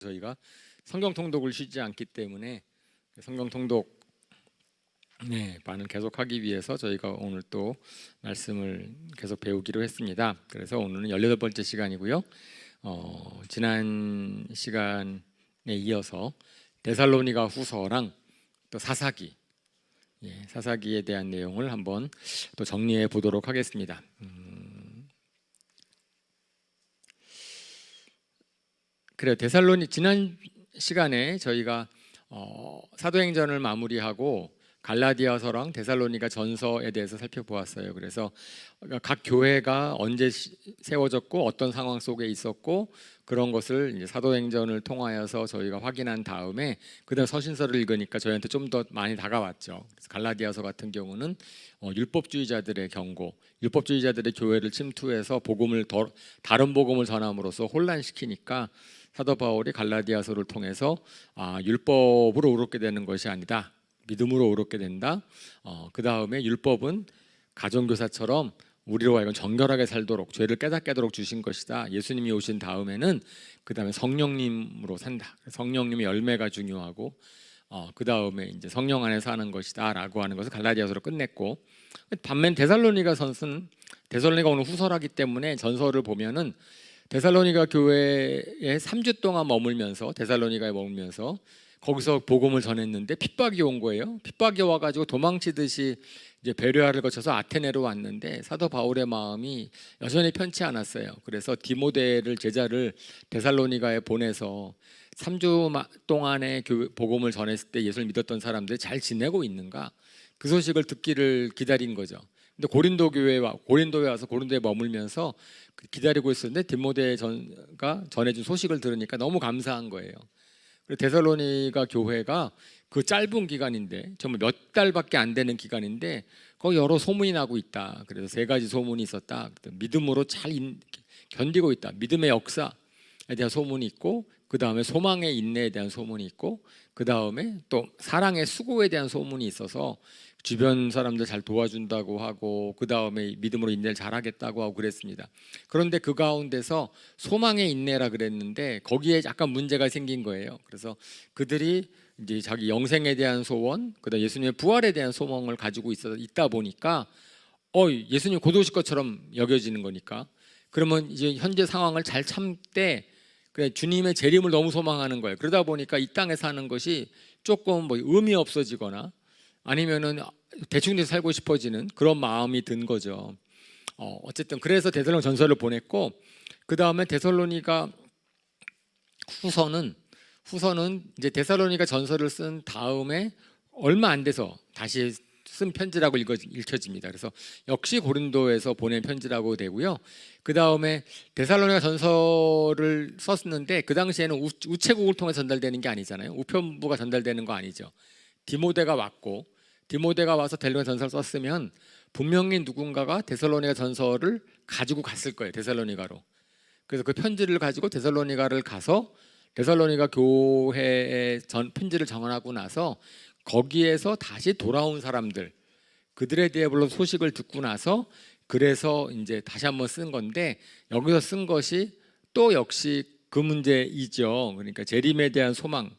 저희가 성경 통독을 쉬지 않기 때문에 성경 통독 반을 계속하기 위해서 저희가 오늘 또 말씀을 계속 배우기로 했습니다. 그래서 오늘은 18번째 시간이고요. 지난 시간에 이어서 데살로니가 후서랑 또 사사기, 사사기에 대한 내용을 한번 또 정리해 보도록 하겠습니다. 그래요. 지난 시간에 저희가 사도행전을 마무리하고 갈라디아서랑 데살로니가 전서에 대해서 살펴보았어요. 그래서 각 교회가 언제 세워졌고 어떤 상황 속에 있었고 그런 것을 이제 사도행전을 통하여서 저희가 확인한 다음에 그다음 서신서를 읽으니까 저희한테 좀 더 많이 다가왔죠. 그래서 갈라디아서 같은 경우는 율법주의자들의 경고, 율법주의자들의 교회를 침투해서 다른 복음을 전함으로써 혼란시키니까 사도 바울이 갈라디아서를 통해서 율법으로 의롭게 되는 것이 아니다, 믿음으로 의롭게 된다. 그 다음에 율법은 가정교사처럼 우리로 하여금 정결하게 살도록 죄를 깨닫게 하도록 주신 것이다. 예수님이 오신 다음에는 그 다음에 성령님으로 산다. 성령님의 열매가 중요하고 그 다음에 이제 성령 안에 사는 것이다라고 하는 것을 갈라디아서로 끝냈고, 반면 데살로니가 오늘 후서라기 때문에 전서를 보면은 데살로니가 교회에 3주 동안 데살로니가에 머물면서 거기서 복음을 전했는데 핍박이 온 거예요. 핍박이 와가지고 도망치듯이 이제 베레아를 거쳐서 아테네로 왔는데 사도 바울의 마음이 여전히 편치 않았어요. 그래서 디모데를 제자를 데살로니가에 보내서 3주 동안의 복음을 전했을 때 예수를 믿었던 사람들이 잘 지내고 있는가, 그 소식을 듣기를 기다린 거죠. 근데 고린도에 와서 고린도에 머물면서 기다리고 있었는데 디모데가 전해준 소식을 들으니까 너무 감사한 거예요. 데살로니가 교회가 그 짧은 기간인데, 정말 몇 달밖에 안 되는 기간인데 거기 여러 소문이 나고 있다. 그래서 3가지 소문이 있었다. 믿음으로 잘 견디고 있다. 믿음의 역사에 대한 소문이 있고, 그 다음에 소망의 인내에 대한 소문이 있고, 그 다음에 또 사랑의 수고에 대한 소문이 있어서 주변 사람들 잘 도와준다고 하고, 그 다음에 믿음으로 인내를 잘하겠다고 하고 그랬습니다. 그런데 그 가운데서 소망의 인내라 그랬는데 거기에 약간 문제가 생긴 거예요. 그래서 그들이 이제 자기 영생에 대한 소원, 그다음 예수님의 부활에 대한 소망을 가지고 있다 보니까 예수님 곧 오실 것처럼 여겨지는 거니까, 그러면 이제 현재 상황을 잘 참되 주님의 재림을 너무 소망하는 거예요. 그러다 보니까 이 땅에 사는 것이 조금 의미 없어지거나 아니면은 대충 살고 싶어지는 그런 마음이 든 거죠. 어쨌든 그래서 데살로니가 전서를 보냈고, 그 다음에 데살로니가 후서는 이제 데살로니가 전서를 쓴 다음에 얼마 안 돼서 다시 쓴 편지라고 읽혀집니다. 그래서 역시 고린도에서 보낸 편지라고 되고요. 그 다음에 데살로니가 전서를 썼는데 그 당시에는 우체국을 통해 전달되는 게 아니잖아요. 우편부가 전달되는 거 아니죠. 디모데가 와서 데살로니가 전서를 썼으면 분명히 누군가가 데살로니가 전서를 가지고 갔을 거예요. 데살로니가로. 그래서 그 편지를 가지고 데살로니가를 가서 데살로니가 교회에 편지를 전하고 나서 거기에서 다시 돌아온 사람들, 그들에 대해 물론 소식을 듣고 나서 그래서 이제 다시 한번 쓴 건데, 여기서 쓴 것이 또 역시 그 문제이죠. 그러니까 재림에 대한 소망,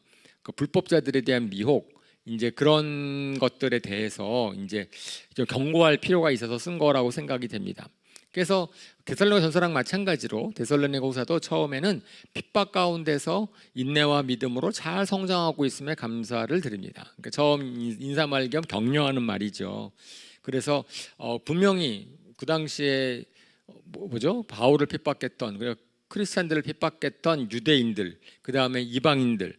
그 불법자들에 대한 미혹, 이제 그런 것들에 대해서 이제 좀 경고할 필요가 있어서 쓴 거라고 생각이 됩니다. 그래서 데살로니가 전서랑 마찬가지로 데살로니가 후서도 처음에는 핍박 가운데서 인내와 믿음으로 잘 성장하고 있음에 감사를 드립니다. 그러니까 처음 인사말 겸 격려하는 말이죠. 그래서 분명히 그 당시에 바울을 핍박했던, 그리고 크리스찬들을 핍박했던 유대인들, 그 다음에 이방인들,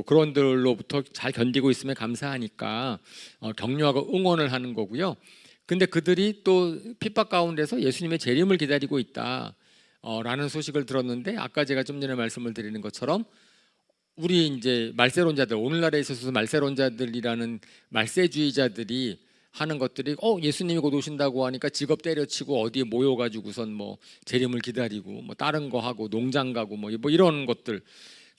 그런들로부터 잘 견디고 있음에 감사하니까 격려하고 응원을 하는 거고요. 근데 그들이 또 핍박 가운데서 예수님의 재림을 기다리고 있다 라는 소식을 들었는데, 아까 제가 좀 전에 말씀을 드리는 것처럼 우리 이제 말세론자들, 오늘날에 있어서 말세론자들이라는 말세주의자들이 하는 것들이 예수님이 곧 오신다고 하니까 직업 때려치고 어디에 모여가지고선 재림을 기다리고 다른 거 하고 농장 가고 이런 것들,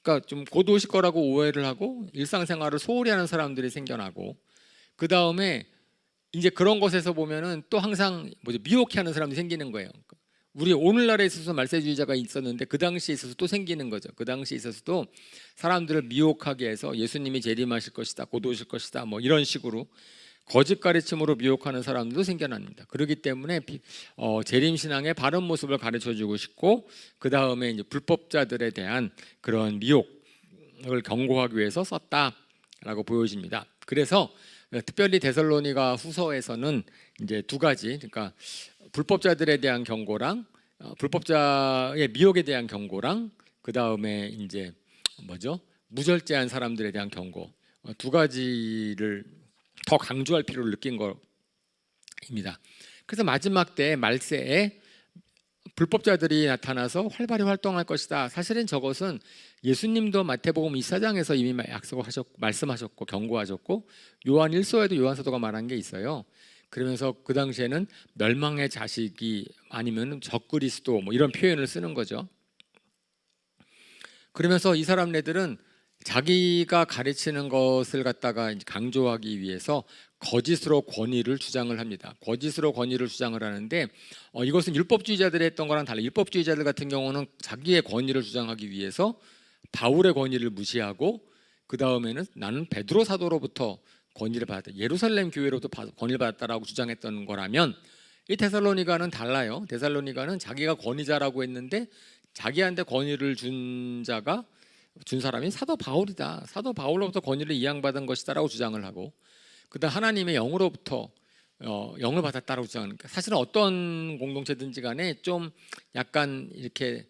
그러니까 좀 곧 오실 거라고 오해를 하고 일상생활을 소홀히 하는 사람들이 생겨나고, 그 다음에 이제 그런 것에서 보면은 또 항상 미혹해 하는 사람이 생기는 거예요. 우리 오늘날에 있어서 말세주의자가 있었는데 그 당시에 있어서 또 생기는 거죠. 그 당시에 있어서도 사람들을 미혹하게 해서 예수님이 재림하실 것이다, 곧 오실 것이다, 뭐 이런 식으로 거짓 가르침으로 미혹하는 사람들도 생겨납니다. 그렇기 때문에 재림 신앙의 바른 모습을 가르쳐주고 싶고, 그 다음에 이제 불법자들에 대한 그런 미혹을 경고하기 위해서 썼다라고 보여집니다. 그래서 특별히 데살로니가 후서에서는 이제 두 가지, 그러니까 불법자들에 대한 경고랑 불법자의 미혹에 대한 경고랑 그 다음에 이제 무절제한 사람들에 대한 경고, 두 가지를 더 강조할 필요를 느낀 겁니다. 그래서 마지막 때 말세에 불법자들이 나타나서 활발히 활동할 것이다. 사실은 저것은 예수님도 마태복음 24장에서 이미 말씀하셨고 경고하셨고, 요한 1서에도 요한 사도가 말한 게 있어요. 그러면서 그 당시에는 멸망의 자식이 아니면 적그리스도 뭐 이런 표현을 쓰는 거죠. 그러면서 이 사람네들은 자기가 가르치는 것을 갖다가 이제 강조하기 위해서 거짓으로 권위를 주장을 합니다. 거짓으로 권위를 주장을 하는데 이것은 율법주의자들이 했던 거랑 달리, 율법주의자들 같은 경우는 자기의 권위를 주장하기 위해서 바울의 권위를 무시하고, 그 다음에는 나는 베드로 사도로부터 권위를 받았다, 예루살렘 교회로부터 권위를 받았다라고 주장했던 거라면, 이 데살로니가는 달라요. 데살로니가는 자기가 권위자라고 했는데 자기한테 권위를 준 사람이 사도 바울이다, 사도 바울로부터 권위를 이양받은 것이다라고 주장을 하고, 그다음 하나님의 영으로부터 영을 받았다라고 주장하니까, 사실은 어떤 공동체든지 간에 좀 약간 이렇게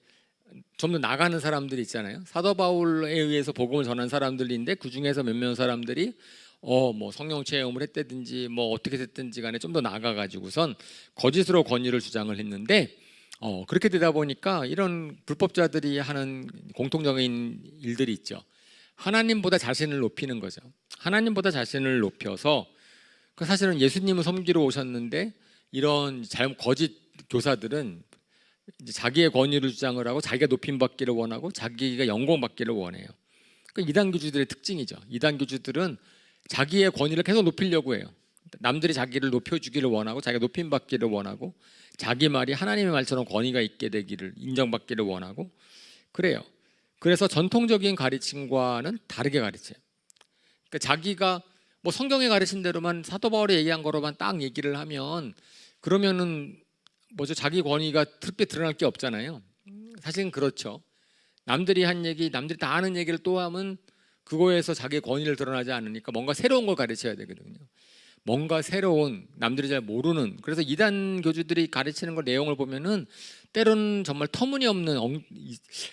좀 더 나가는 사람들이 있잖아요. 사도 바울에 의해서 복음을 전한 사람들인데 그 중에서 몇몇 사람들이 뭐 성령 체험을 했다든지 뭐 어떻게 됐든지 간에 좀 더 나가가지고선 거짓으로 권위를 주장을 했는데, 그렇게 되다 보니까 이런 불법자들이 하는 공통적인 일들이 있죠. 하나님보다 자신을 높이는 거죠. 하나님보다 자신을 높여서, 사실은 예수님은 섬기러 오셨는데 이런 거짓 교사들은 이제 자기의 권위를 주장을 하고 자기가 높임 받기를 원하고 자기가 영광 받기를 원해요. 그러니까 이단 교주들의 특징이죠. 이단 교주들은 자기의 권위를 계속 높이려고 해요. 남들이 자기를 높여주기를 원하고 자기가 높임 받기를 원하고 자기 말이 하나님의 말처럼 권위가 있게 되기를, 인정받기를 원하고 그래요. 그래서 전통적인 가르침과는 다르게 가르쳐요. 그러니까 자기가 뭐 성경에 가르친 대로만, 사도 바울이 얘기한 거로만 딱 얘기를 하면 그러면은 자기 권위가 특별히 드러날 게 없잖아요. 사실은 그렇죠. 남들이 한 얘기, 남들이 다 아는 얘기를 또 하면 그거에서 자기의 권위를 드러나지 않으니까 뭔가 새로운 걸 가르쳐야 되거든요. 뭔가 새로운, 남들이 잘 모르는. 그래서 이단 교주들이 가르치는 걸 내용을 보면은 때로는 정말 터무니없는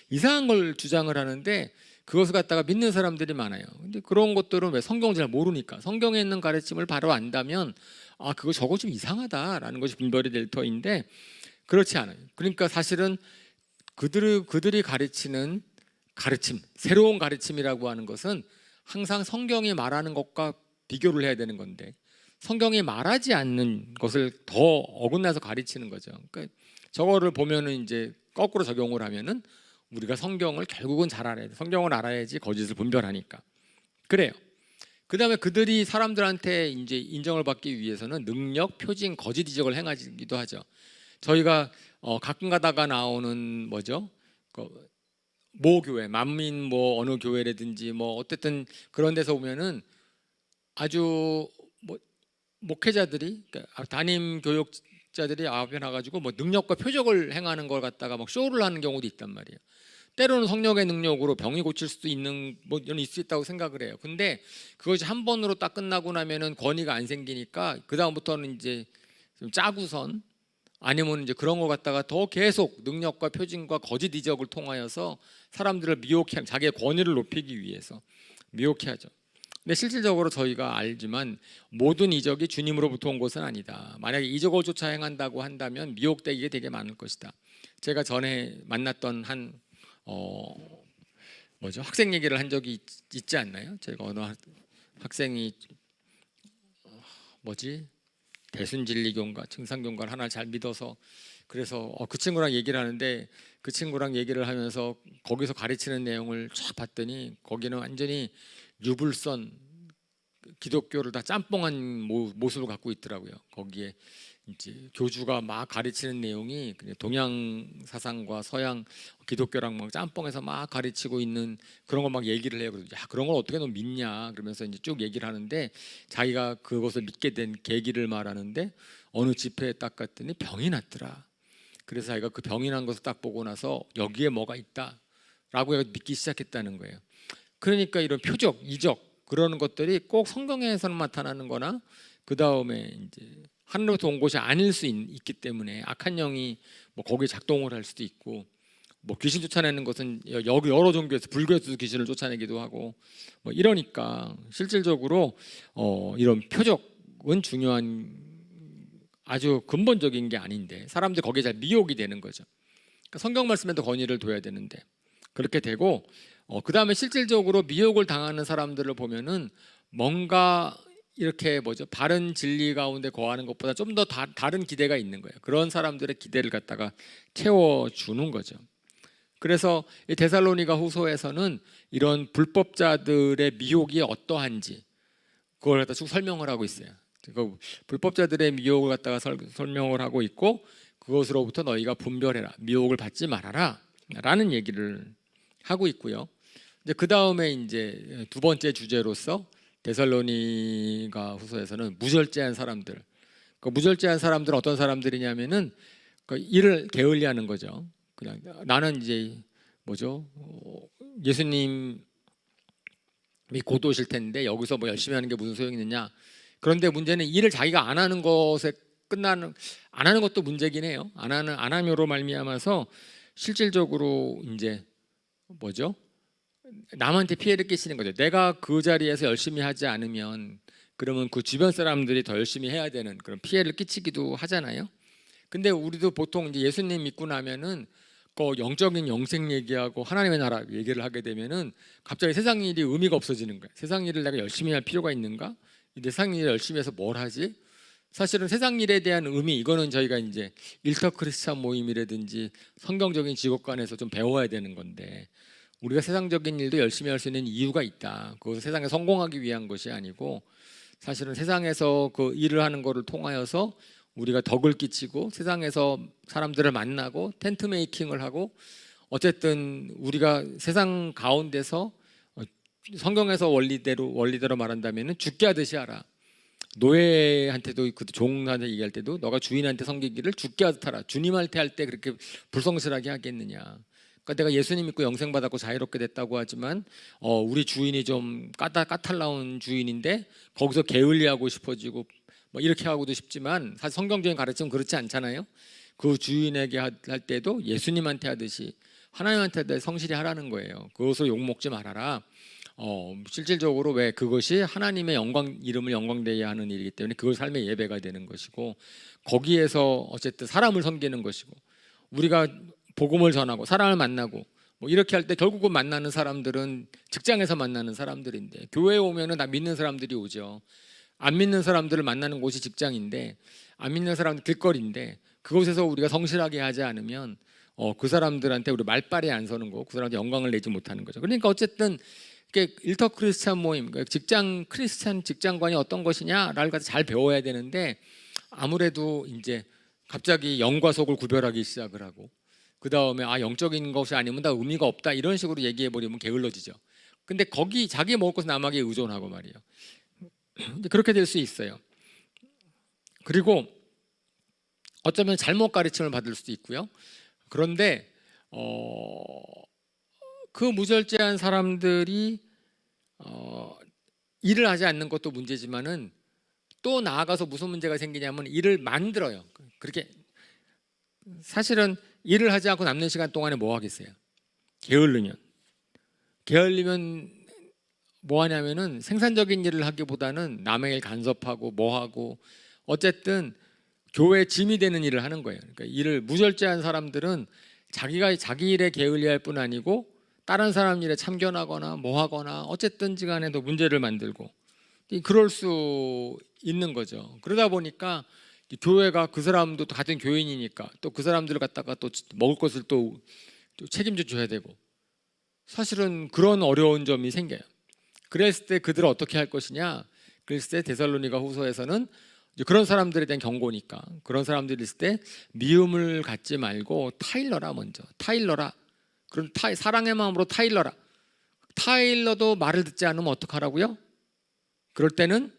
이상한 걸 주장을 하는데 그것을 갖다가 믿는 사람들이 많아요. 근데 그런 것들은 왜 성경을 잘 모르니까, 성경에 있는 가르침을 바로 안다면 저거 좀 이상하다라는 것이 분별이 될 터인데 그렇지 않아요. 그러니까 사실은 그들이 가르치는 가르침, 새로운 가르침이라고 하는 것은 항상 성경이 말하는 것과 비교를 해야 되는 건데, 성경이 말하지 않는 것을 더 어긋나서 가르치는 거죠. 그러니까 저거를 보면은 이제 거꾸로 적용을 하면은 우리가 성경을 결국은 잘 알아야 돼. 성경을 알아야지 거짓을 분별하니까. 그래요. 그다음에 그들이 사람들한테 이제 인정을 받기 위해서는 능력, 표징, 거짓 이적을 행하기도 하죠. 저희가 가끔 가다가 나오는 모 교회, 만민 뭐 어느 교회라든지 뭐 어쨌든 그런 데서 보면은 아주 목회자들이, 그러니까 담임 교육자들이 앞에 나가지고 능력과 표적을 행하는 걸 갖다가 막 쇼를 하는 경우도 있단 말이에요. 때로는 성령의 능력으로 병이 고칠 수도 있는 이런 있을 수 있다고 생각을 해요. 근데 그것이 한 번으로 딱 끝나고 나면은 권위가 안 생기니까 그 다음부터는 이제 좀 짜고선, 아니면 이제 그런 걸 갖다가 더 계속 능력과 표징과 거짓 이적을 통하여서 사람들을 미혹해, 자기의 권위를 높이기 위해서 미혹해 하죠. 근데 실질적으로 저희가 알지만 모든 이적이 주님으로부터 온 것은 아니다. 만약에 이적을 쫓아 행한다고 한다면 미혹되게 되게 많을 것이다. 제가 전에 만났던 한 학생 얘기를 한 적이 있지 않나요? 제가 어느 학생이 대순진리교인가 증상교인가 하나 잘 믿어서, 그래서 그 친구랑 얘기를 하는데, 그 친구랑 얘기를 하면서 거기서 가르치는 내용을 쫙 봤더니 거기는 완전히 유불선, 기독교를 다 짬뽕한 모습을 갖고 있더라고요. 거기에 이제 교주가 막 가르치는 내용이 그냥 동양 사상과 서양 기독교랑 막 짬뽕해서 막 가르치고 있는 그런 거 막 얘기를 해요. 그래서 야, 그런 걸 어떻게 너 믿냐? 그러면서 이제 쭉 얘기를 하는데 자기가 그것을 믿게 된 계기를 말하는데 어느 집회에 딱 갔더니 병이 났더라. 그래서 자기가 그 병이 난 것을 딱 보고 나서 여기에 뭐가 있다라고 믿기 시작했다는 거예요. 그러니까 이런 표적, 이적 그러는 것들이 꼭 성경에서는 나타나는 거나 그 다음에 이제 하늘로부터 온 것이 아닐 수 있기 때문에 악한 영이 뭐 거기에 작동을 할 수도 있고 뭐 귀신 쫓아내는 것은 여기 여러 종교에서 불교에서도 귀신을 쫓아내기도 하고 뭐 이러니까 실질적으로 이런 표적은 중요한 아주 근본적인 게 아닌데 사람들이 거기에 잘 미혹이 되는 거죠. 그러니까 성경 말씀에도 권위를 둬야 되는데 그렇게 되고 그 다음에 실질적으로 미혹을 당하는 사람들을 보면은 뭔가 이렇게 바른 진리 가운데 거하는 것보다 좀 더 다른 기대가 있는 거예요. 그런 사람들의 기대를 갖다가 채워주는 거죠. 그래서 이 데살로니가 후서에서는 이런 불법자들의 미혹이 어떠한지 그걸 갖다 쭉 설명을 하고 있어요. 그 불법자들의 미혹을 갖다가 설명을 하고 있고 그것으로부터 너희가 분별해라, 미혹을 받지 말아라 라는 얘기를 하고 있고요. 이제 그 다음에 이제 두 번째 주제로서 데살로니가 후서에서는 무절제한 사람들. 그 무절제한 사람들은 어떤 사람들이냐면은 그 일을 게을리하는 거죠. 그냥 나는 이제 예수님이 곧 오실 텐데 여기서 뭐 열심히 하는 게 무슨 소용이 있느냐. 그런데 문제는 일을 자기가 안 하는 것에 안 하는 것도 문제긴 해요. 안 함으로 말미암아서 실질적으로 이제 남한테 피해를 끼치는 거죠. 내가 그 자리에서 열심히 하지 않으면 그러면 그 주변 사람들이 더 열심히 해야 되는 그런 피해를 끼치기도 하잖아요. 근데 우리도 보통 이제 예수님 믿고 나면은 그 영적인 영생 얘기하고 하나님의 나라 얘기를 하게 되면은 갑자기 세상 일이 의미가 없어지는 거예요. 세상 일을 내가 열심히 할 필요가 있는가? 세상 일을 열심히 해서 뭘 하지? 사실은 세상 일에 대한 의미 이거는 저희가 이제 일터 크리스찬 모임이라든지 성경적인 직업관에서 좀 배워야 되는 건데 우리가 세상적인 일도 열심히 할 수 있는 이유가 있다. 그것은 세상에 성공하기 위한 것이 아니고 사실은 세상에서 그 일을 하는 것을 통하여서 우리가 덕을 끼치고 세상에서 사람들을 만나고 텐트 메이킹을 하고 어쨌든 우리가 세상 가운데서 성경에서 원리대로 말한다면은 죽게 하듯이 하라. 노예한테도 그 종한테 얘기할 때도 너가 주인한테 섬기기를 죽게 하듯 하라. 주님한테 할 때 그렇게 불성실하게 하겠느냐. 그러니까 내가 예수님 믿고 영생 받았고 자유롭게 됐다고 하지만 우리 주인이 좀 까탈나온 주인인데 거기서 게을리하고 싶어지고 뭐 이렇게 하고도 싶지만 사실 성경적인 가르침은 그렇지 않잖아요. 그 주인에게 할 때도 예수님한테 하듯이 하나님한테 성실히 하라는 거예요. 그것을 욕먹지 말아라. 실질적으로 왜 그것이 하나님의 이름을 영광되게 하는 일이기 때문에 그걸 삶의 예배가 되는 것이고 거기에서 어쨌든 사람을 섬기는 것이고 우리가 복음을 전하고 사람을 만나고 뭐 이렇게 할 때 결국은 만나는 사람들은 직장에서 만나는 사람들인데 교회에 오면은 다 믿는 사람들이 오죠. 안 믿는 사람들을 만나는 곳이 직장인데 안 믿는 사람들 길거리인데 그곳에서 우리가 성실하게 하지 않으면 그 사람들한테 우리 말빨이 안 서는 거고 그 사람한테 영광을 내지 못하는 거죠. 그러니까 어쨌든 이게 일터 크리스찬 모임, 직장 크리스찬 직장관이 어떤 것이냐를 잘 배워야 되는데 아무래도 이제 갑자기 영과 속을 구별하기 시작을 하고 그 다음에 영적인 것이 아니면 다 의미가 없다 이런 식으로 얘기해 버리면 게을러지죠. 근데 거기 자기 먹을 것은 남에게 의존하고 말이에요. 그렇게 될 수 있어요. 그리고 어쩌면 잘못 가르침을 받을 수도 있고요. 그런데 그 무절제한 사람들이 일을 하지 않는 것도 문제지만은 또 나아가서 무슨 문제가 생기냐면 일을 만들어요. 그렇게 사실은 일을 하지 않고 남는 시간 동안에 뭐 하겠어요? 게을리면 뭐 하냐면은 생산적인 일을 하기보다는 남에게 간섭하고 뭐 하고 어쨌든 교회 짐이 되는 일을 하는 거예요. 그러니까 일을 무절제한 사람들은 자기가 자기 일에 게을리할 뿐 아니고 다른 사람 일에 참견하거나 뭐 하거나 어쨌든지 간에도 문제를 만들고 그럴 수 있는 거죠. 그러다 보니까 교회가 그 사람도 같은 교인이니까 또 그 사람들을 갖다가 또 먹을 것을 또 책임져 줘야 되고 사실은 그런 어려운 점이 생겨요. 그랬을 때 그들은 어떻게 할 것이냐? 글쎄 데살로니가 후서에서는 이제 그런 사람들에 대한 경고니까 그런 사람들이 있을 때 미움을 갖지 말고 타일러라 먼저 타일러라. 그런 사랑의 마음으로 타일러라. 타일러도 말을 듣지 않으면 어떡하라고요? 그럴 때는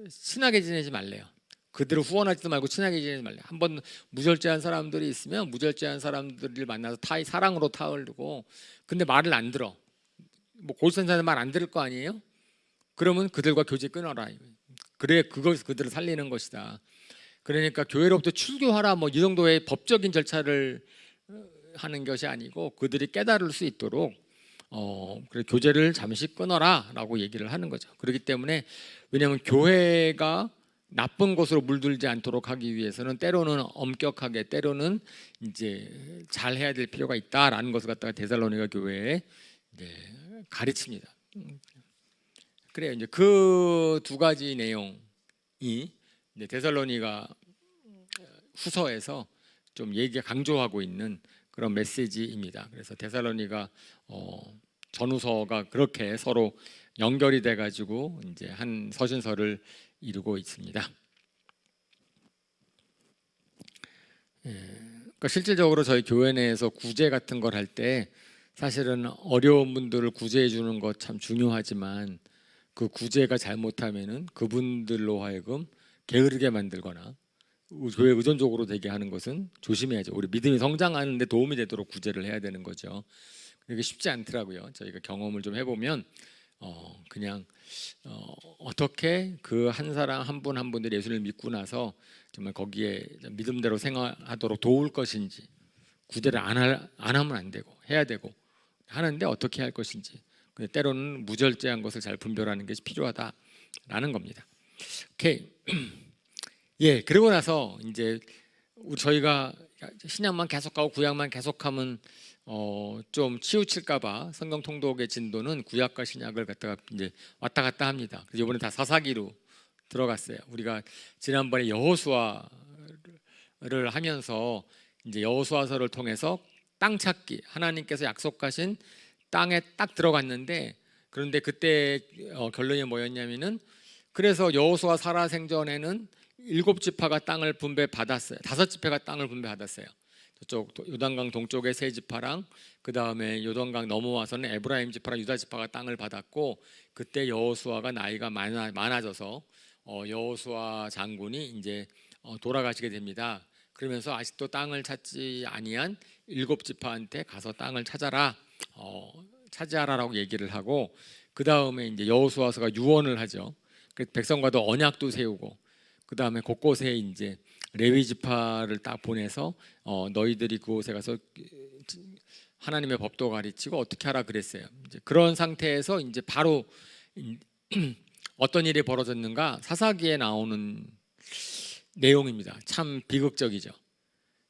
친하게 지내지 말래요. 그들을 후원하지도 말고 친하게 지내지 말래요. 한번 무절제한 사람들이 있으면 무절제한 사람들을 만나서 사랑으로 타을르고 근데 말을 안 들어. 뭐 골선사는 말 안 들을 거 아니에요? 그러면 그들과 교제 끊어라. 그래 그것을 그들을 살리는 것이다. 그러니까 교회로부터 출교하라 뭐 이 정도의 법적인 절차를 하는 것이 아니고 그들이 깨달을 수 있도록 그래 교제를 잠시 끊어라라고 얘기를 하는 거죠. 그렇기 때문에 왜냐하면 교회가 나쁜 곳으로 물들지 않도록 하기 위해서는 때로는 엄격하게 때로는 이제 잘 해야 될 필요가 있다라는 것을 갖다가 데살로니가 교회에 이제 가르칩니다. 그래요. 이제 그 두 가지 내용이 이제 데살로니가 후서에서 좀 강조하고 있는 그런 메시지입니다. 그래서 데살로니가 전후서가 그렇게 서로 연결이 돼 가지고 이제 한 서신서를 이루고 있습니다. 그러니까 실질적으로 저희 교회 내에서 구제 같은 걸 할 때 사실은 어려운 분들을 구제해 주는 것 참 중요하지만 그 구제가 잘못하면은 그분들로 하여금 게으르게 만들거나 교회 의존적으로 되게 하는 것은 조심해야죠. 우리 믿음이 성장하는 데 도움이 되도록 구제를 해야 되는 거죠. 그게 쉽지 않더라고요. 저희가 경험을 좀 해보면 그냥 어떻게 그 한 사람 한 분 한 분들이 예수를 믿고 나서 정말 거기에 믿음대로 생활하도록 도울 것인지 구제를 안 하면 안 되고 해야 되고 하는데 어떻게 할 것인지 근데 때로는 무절제한 것을 잘 분별하는 것이 필요하다라는 겁니다. 오케이. 예, 그러고 나서 이제 저희가 신약만 계속하고 구약만 계속하면 좀 치우칠까봐 성경 통독의 진도는 구약과 신약을 갖다가 이제 왔다 갔다 합니다. 그래서 이번에 다 사사기로 들어갔어요. 우리가 지난번에 여호수아를 하면서 이제 여호수아서를 통해서 땅 찾기 하나님께서 약속하신 땅에 딱 들어갔는데 그런데 그때 결론이 뭐였냐면은 그래서 여호수아 살아생전에는 7지파가 땅을 분배받았어요. 5지파가 땅을 분배받았어요. 저쪽 요단강 동쪽의 3지파랑 그 다음에 요단강 넘어와서는 에브라임 지파랑 유다 지파가 땅을 받았고 그때 여호수아가 나이가 많아져서 여호수아 장군이 이제 돌아가시게 됩니다. 그러면서 아직도 땅을 찾지 아니한 7지파한테 가서 땅을 찾아라, 차지하라라고 얘기를 하고 그 다음에 이제 여호수아서가 유언을 하죠. 그래서 백성과도 언약도 세우고 그 다음에 곳곳에 이제 레위 지파를 딱 보내서 너희들이 그곳에 가서 하나님의 법도 가르치고 어떻게 하라 그랬어요. 이제 그런 상태에서 이제 바로 어떤 일이 벌어졌는가 사사기에 나오는 내용입니다. 참 비극적이죠.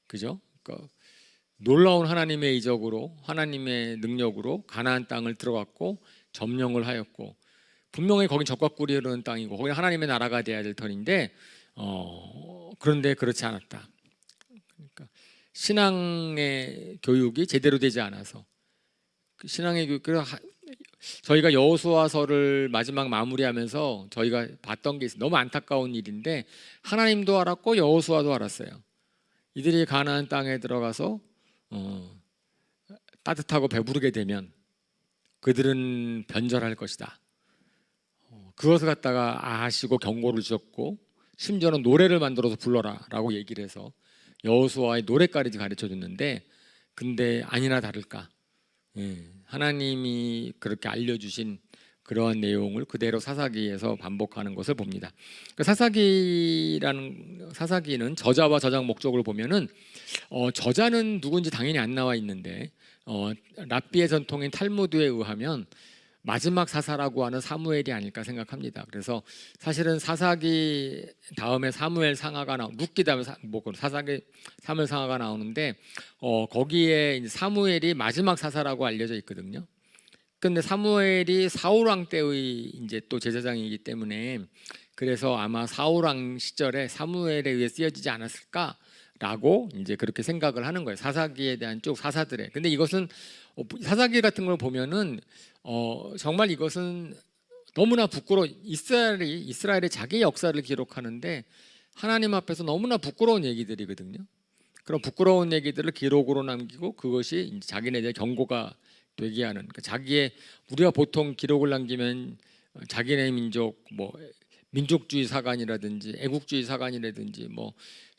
그죠? 그러니까 놀라운 하나님의 이적으로 하나님의 능력으로 가나안 땅을 들어갔고 점령을 하였고 분명히 거긴 적과 꿀이 흐르는 땅이고 거기 하나님의 나라가 돼야 될 터인데 그런데 그렇지 않았다. 그러니까 신앙의 교육이 제대로 되지 않아서 신앙의 교육 저희가 여호수아서를 마지막 마무리하면서 저희가 봤던 게 있어요. 너무 안타까운 일인데 하나님도 알았고 여호수아도 알았어요. 이들이 가나안 땅에 들어가서 따뜻하고 배부르게 되면 그들은 변절할 것이다. 그것을 갖다가 아시고 경고를 주셨고 심지어는 노래를 만들어서 불러라 라고 얘기를 해서 여호수아의 노래까지 가르쳐 줬는데 근데 아니나 다를까 하나님이 그렇게 알려주신 그러한 내용을 그대로 사사기에서 반복하는 것을 봅니다. 사사기는 저자와 저장 목적을 보면은 저자는 누군지 당연히 안 나와 있는데 랍비의 전통인 탈무드에 의하면 마지막 사사라고 하는 사무엘이 아닐까 생각합니다. 그래서 사실은 사사기 다음에 사무엘 상하가 룻기 다음에 사사기 사무엘 상하가 나오는데 거기에 이제 사무엘이 마지막 사사라고 알려져 있거든요. 근데 사무엘이 사울 왕 때의 이제 또 제사장이기 때문에 그래서 아마 사울 왕 시절에 사무엘에 의해 쓰여지지 않았을까라고 이제 그렇게 생각을 하는 거예요. 사사기에 대한 쪽 사사들의. 근데 이것은 사사기 같은 걸 보면은 정말 이것은 너무나 부끄러워. 이스라엘이 자기 역사를 기록하는데 하나님 앞에서 너무나 부끄러운 얘기들이거든요. 그런 부끄러운 얘기들을 기록으로 남기고 그것이 이제 자기네들의 경고가 되게 하는. 그러니까 우리가 보통 기록을 남기면 자기네 민족 뭐 민족주의 사관이라든지 애국주의 사관이라든지 뭐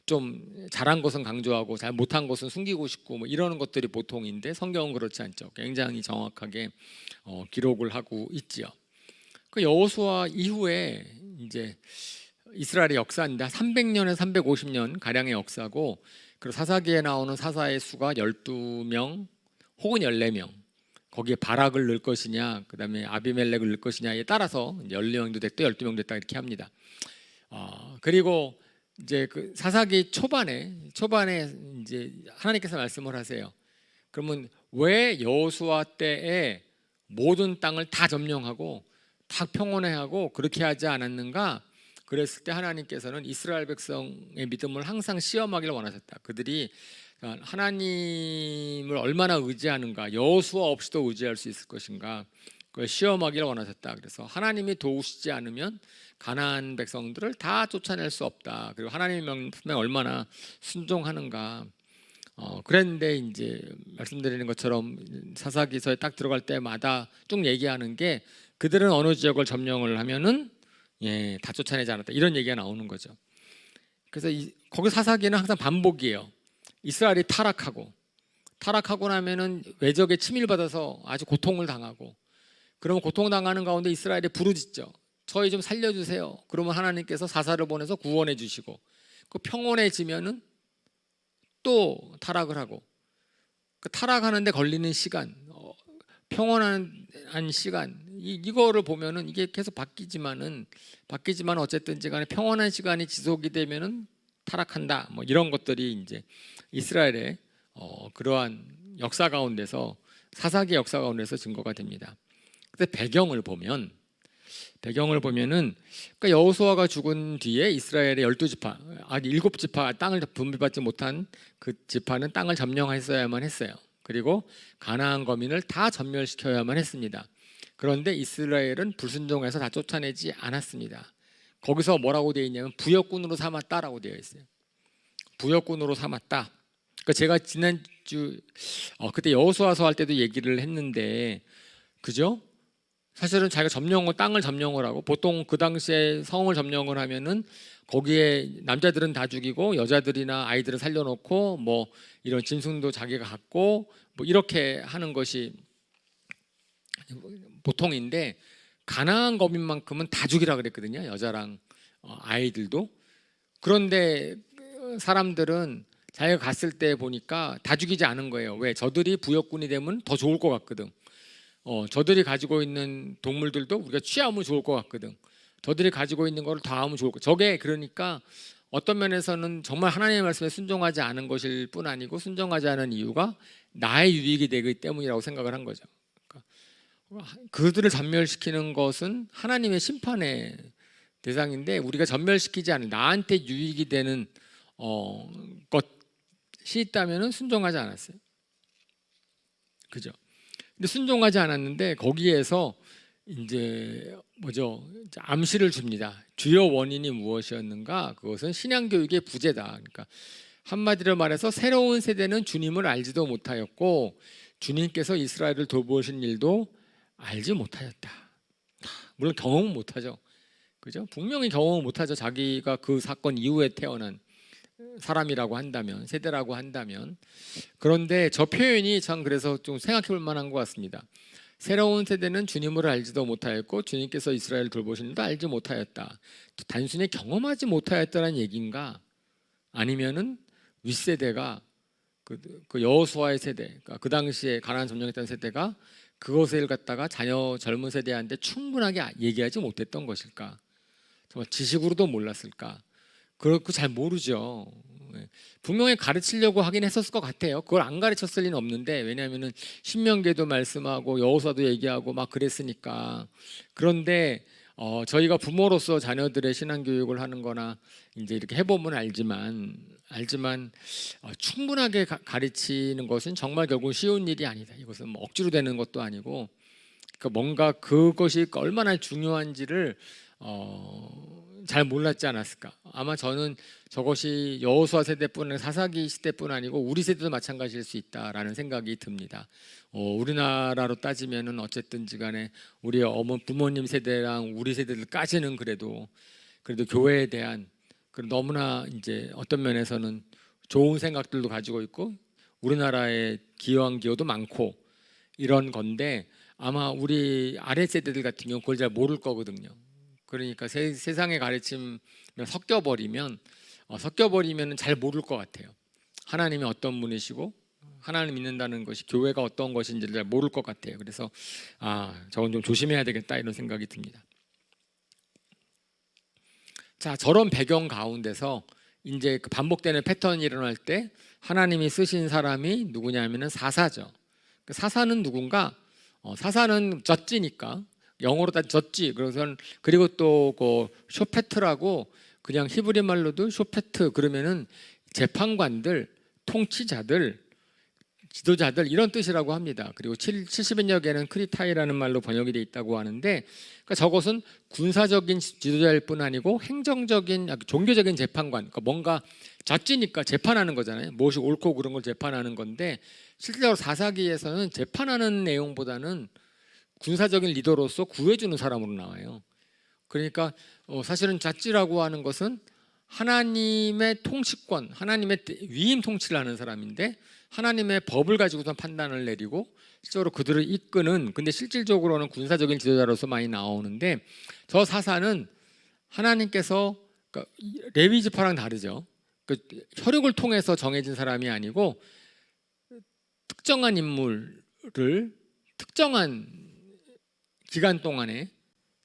좀 잘한 것은 강조하고 잘 못한 것은 숨기고 싶고 뭐 이러는 것들이 보통인데 성경은 그렇지 않죠. 굉장히 정확하게 기록을 하고 있지요. 그 여호수아 이후에 이제 이스라엘의 역사인데 300년에서 350년 가량의 역사고, 그리고 사사기에 나오는 사사의 수가 12명 혹은 14명. 거기에 바락을 넣을 것이냐, 그다음에 아비멜렉을 넣을 것이냐에 따라서 14명도 됐다, 12명 됐다 이렇게 합니다. 그리고 이제 그 사사기 초반에 이제 하나님께서 말씀을 하세요. 그러면 왜 여호수아 때에 모든 땅을 다 점령하고 다 평온해하고 그렇게 하지 않았는가? 그랬을 때 하나님께서는 이스라엘 백성의 믿음을 항상 시험하기를 원하셨다. 그들이 하나님을 얼마나 의지하는가, 여호수아 없이도 의지할 수 있을 것인가, 그걸 시험하기를 원하셨다. 그래서 하나님이 도우시지 않으면 가나안 백성들을 다 쫓아낼 수 없다. 그리고 하나님의 명령에 얼마나 순종하는가. 그랬는데 이제 말씀드리는 것처럼 사사기서에 딱 들어갈 때마다 쭉 얘기하는 게, 그들은 어느 지역을 점령을 하면은 다 쫓아내지 않았다, 이런 얘기가 나오는 거죠. 그래서 거기 사사기는 항상 반복이에요. 이스라엘이 타락하고 나면은 외적에 침입받아서 아주 고통을 당하고, 그러면 고통당하는 가운데 이스라엘이 부르짖죠. 저희 좀 살려주세요. 그러면 하나님께서 사사를 보내서 구원해 주시고, 그 평온해지면은 또 타락을 하고, 그 타락하는데 걸리는 시간, 평온한 시간, 이거를 보면은 이게 계속 바뀌지만 어쨌든지 간에 평온한 시간이 지속이 되면은 타락한다, 뭐 이런 것들이 이제 이스라엘의 그러한 역사 가운데서, 사사기 역사 가운데서 증거가 됩니다. 근데 배경을 보면은, 그러니까 여호수아가 죽은 뒤에 이스라엘의 12지파, 아니 7지파, 땅을 분배받지 못한 그 지파는 땅을 점령했어야만 했어요. 그리고 가나안 거민을 다 전멸시켜야만 했습니다. 그런데 이스라엘은 불순종해서 다 쫓아내지 않았습니다. 거기서 뭐라고 되어 있냐면 부역군으로 삼았다라고 되어 있어요. 부역군으로 삼았다. 그러니까 제가 지난주 그때 여호수아서 할 때도 얘기를 했는데, 그죠? 사실은 자기가 땅을 점령을 하고, 보통 그 당시에 성을 점령을 하면은 거기에 남자들은 다 죽이고 여자들이나 아이들을 살려놓고 뭐 이런 짐승도 자기가 갖고 뭐 이렇게 하는 것이 보통인데, 가나안 거민만큼은 다 죽이라 그랬거든요. 여자랑 아이들도. 그런데 사람들은 자기가 갔을 때 보니까 다 죽이지 않은 거예요. 왜? 저들이 부역군이 되면 더 좋을 것 같거든. 저들이 가지고 있는 동물들도 우리가 취하면 좋을 것 같거든. 저들이 가지고 있는 걸 다 하면 좋을 것. 저게 그러니까 어떤 면에서는 정말 하나님의 말씀에 순종하지 않은 것일 뿐 아니고, 순종하지 않은 이유가 나의 유익이 되기 때문이라고 생각을 한 거죠. 그러니까 그들을 전멸시키는 것은 하나님의 심판의 대상인데, 우리가 전멸시키지 않은 나한테 유익이 되는 것이 있다면 순종하지 않았어요. 그죠? 근데 순종하지 않았는데 거기에서 이제 암시를 줍니다. 주요 원인이 무엇이었는가? 그것은 신앙교육의 부재다. 그러니까 한마디로 말해서 새로운 세대는 주님을 알지도 못하였고, 주님께서 이스라엘을 돌보신 일도 알지 못하였다. 물론 경험은 못하죠. 그죠? 분명히 경험을 못하죠. 자기가 그 사건 이후에 태어난 사람이라고 한다면, 세대라고 한다면. 그런데 저 표현이 참 그래서 좀 생각해 볼 만한 것 같습니다. 새로운 세대는 주님을 알지도 못하였고 주님께서 이스라엘을 돌보신 일도 알지 못하였다. 단순히 경험하지 못하였다는 얘기인가? 아니면은 윗세대가 그 여호수아의 세대, 그러니까 그 당시에 가나안 점령했던 세대가 그것을 갖다가 젊은 세대한테 충분하게 얘기하지 못했던 것일까? 정말 지식으로도 몰랐을까? 그렇고 잘 모르죠. 분명히 가르치려고 하긴 했었을 것 같아요. 그걸 안 가르쳤을 리는 없는데, 왜냐하면은 신명기도 말씀하고 여호수아도 얘기하고 막 그랬으니까. 그런데 저희가 부모로서 자녀들의 신앙 교육을 하는 거나 이제 이렇게 해보면 알지만 충분하게 가르치는 것은 정말 결국 쉬운 일이 아니다. 이것은 뭐 억지로 되는 것도 아니고, 그러니까 뭔가 그것이 얼마나 중요한지를 잘 몰랐지 않았을까. 아마 저는 저것이 여호수아 세대뿐 사사기 시대뿐 아니고 우리 세대도 마찬가지일 수 있다라는 생각이 듭니다. 우리나라로 따지면은 어쨌든지간에 우리 부모님 세대랑 우리 세대들까지는 그래도 교회에 대한 너무나 이제 어떤 면에서는 좋은 생각들도 가지고 있고 우리나라의 기여한 기여도 많고 이런 건데 아마 우리 아래 세대들 같은 경우 그걸 잘 모를 거거든요. 그러니까 세상의 가르침에 섞여버리면 잘 모를 것 같아요. 하나님이 어떤 분이시고 하나님 믿는다는 것이 교회가 어떤 것인지를 잘 모를 것 같아요. 그래서 저건 좀 조심해야 되겠다 이런 생각이 듭니다. 자, 저런 배경 가운데서 이제 그 반복되는 패턴이 일어날 때 하나님이 쓰신 사람이 누구냐면은 사사죠. 그 사사는 누군가? 사사는 젖지니까 영어로 다 젖지. 그리고 또 그 쇼페트라고 그냥 히브리 말로도 쇼페트 그러면은 재판관들, 통치자들, 지도자들 이런 뜻이라고 합니다. 그리고 70여 개는 크리타이라는 말로 번역이 되어 있다고 하는데 그러니까 저것은 군사적인 지도자일 뿐 아니고 행정적인 종교적인 재판관, 그러니까 뭔가 잣지니까 재판하는 거잖아요. 무엇이 옳고 그런 걸 재판하는 건데 실제로 사사기에서는 재판하는 내용보다는 군사적인 리더로서 구해주는 사람으로 나와요. 그러니까 사실은 잣지라고 하는 것은 하나님의 통치권, 하나님의 위임 통치를 하는 사람인데 하나님의 법을 가지고선 판단을 내리고 실제로 그들을 이끄는, 근데 실질적으로는 군사적인 지도자로서 많이 나오는데 저 사사는 하나님께서 그러니까 레위 지파랑 다르죠. 혈육을 통해서 정해진 사람이 아니고 특정한 인물을 특정한 기간 동안에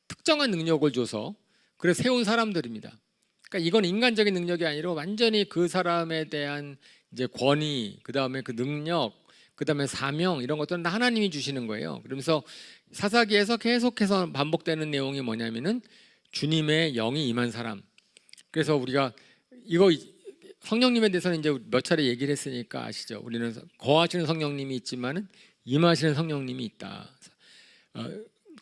특정한 능력을 줘서 그래서 세운 사람들입니다. 그러니까 이건 인간적인 능력이 아니라 완전히 그 사람에 대한 이제 권위, 그 다음에 그 능력, 그 다음에 사명 이런 것들은 다 하나님이 주시는 거예요. 그러면서 사사기에서 계속해서 반복되는 내용이 뭐냐면은 주님의 영이 임한 사람. 그래서 우리가 이거 성령님에 대해서는 이제 몇 차례 얘기를 했으니까 아시죠? 우리는 거하시는 성령님이 있지만은 임하시는 성령님이 있다.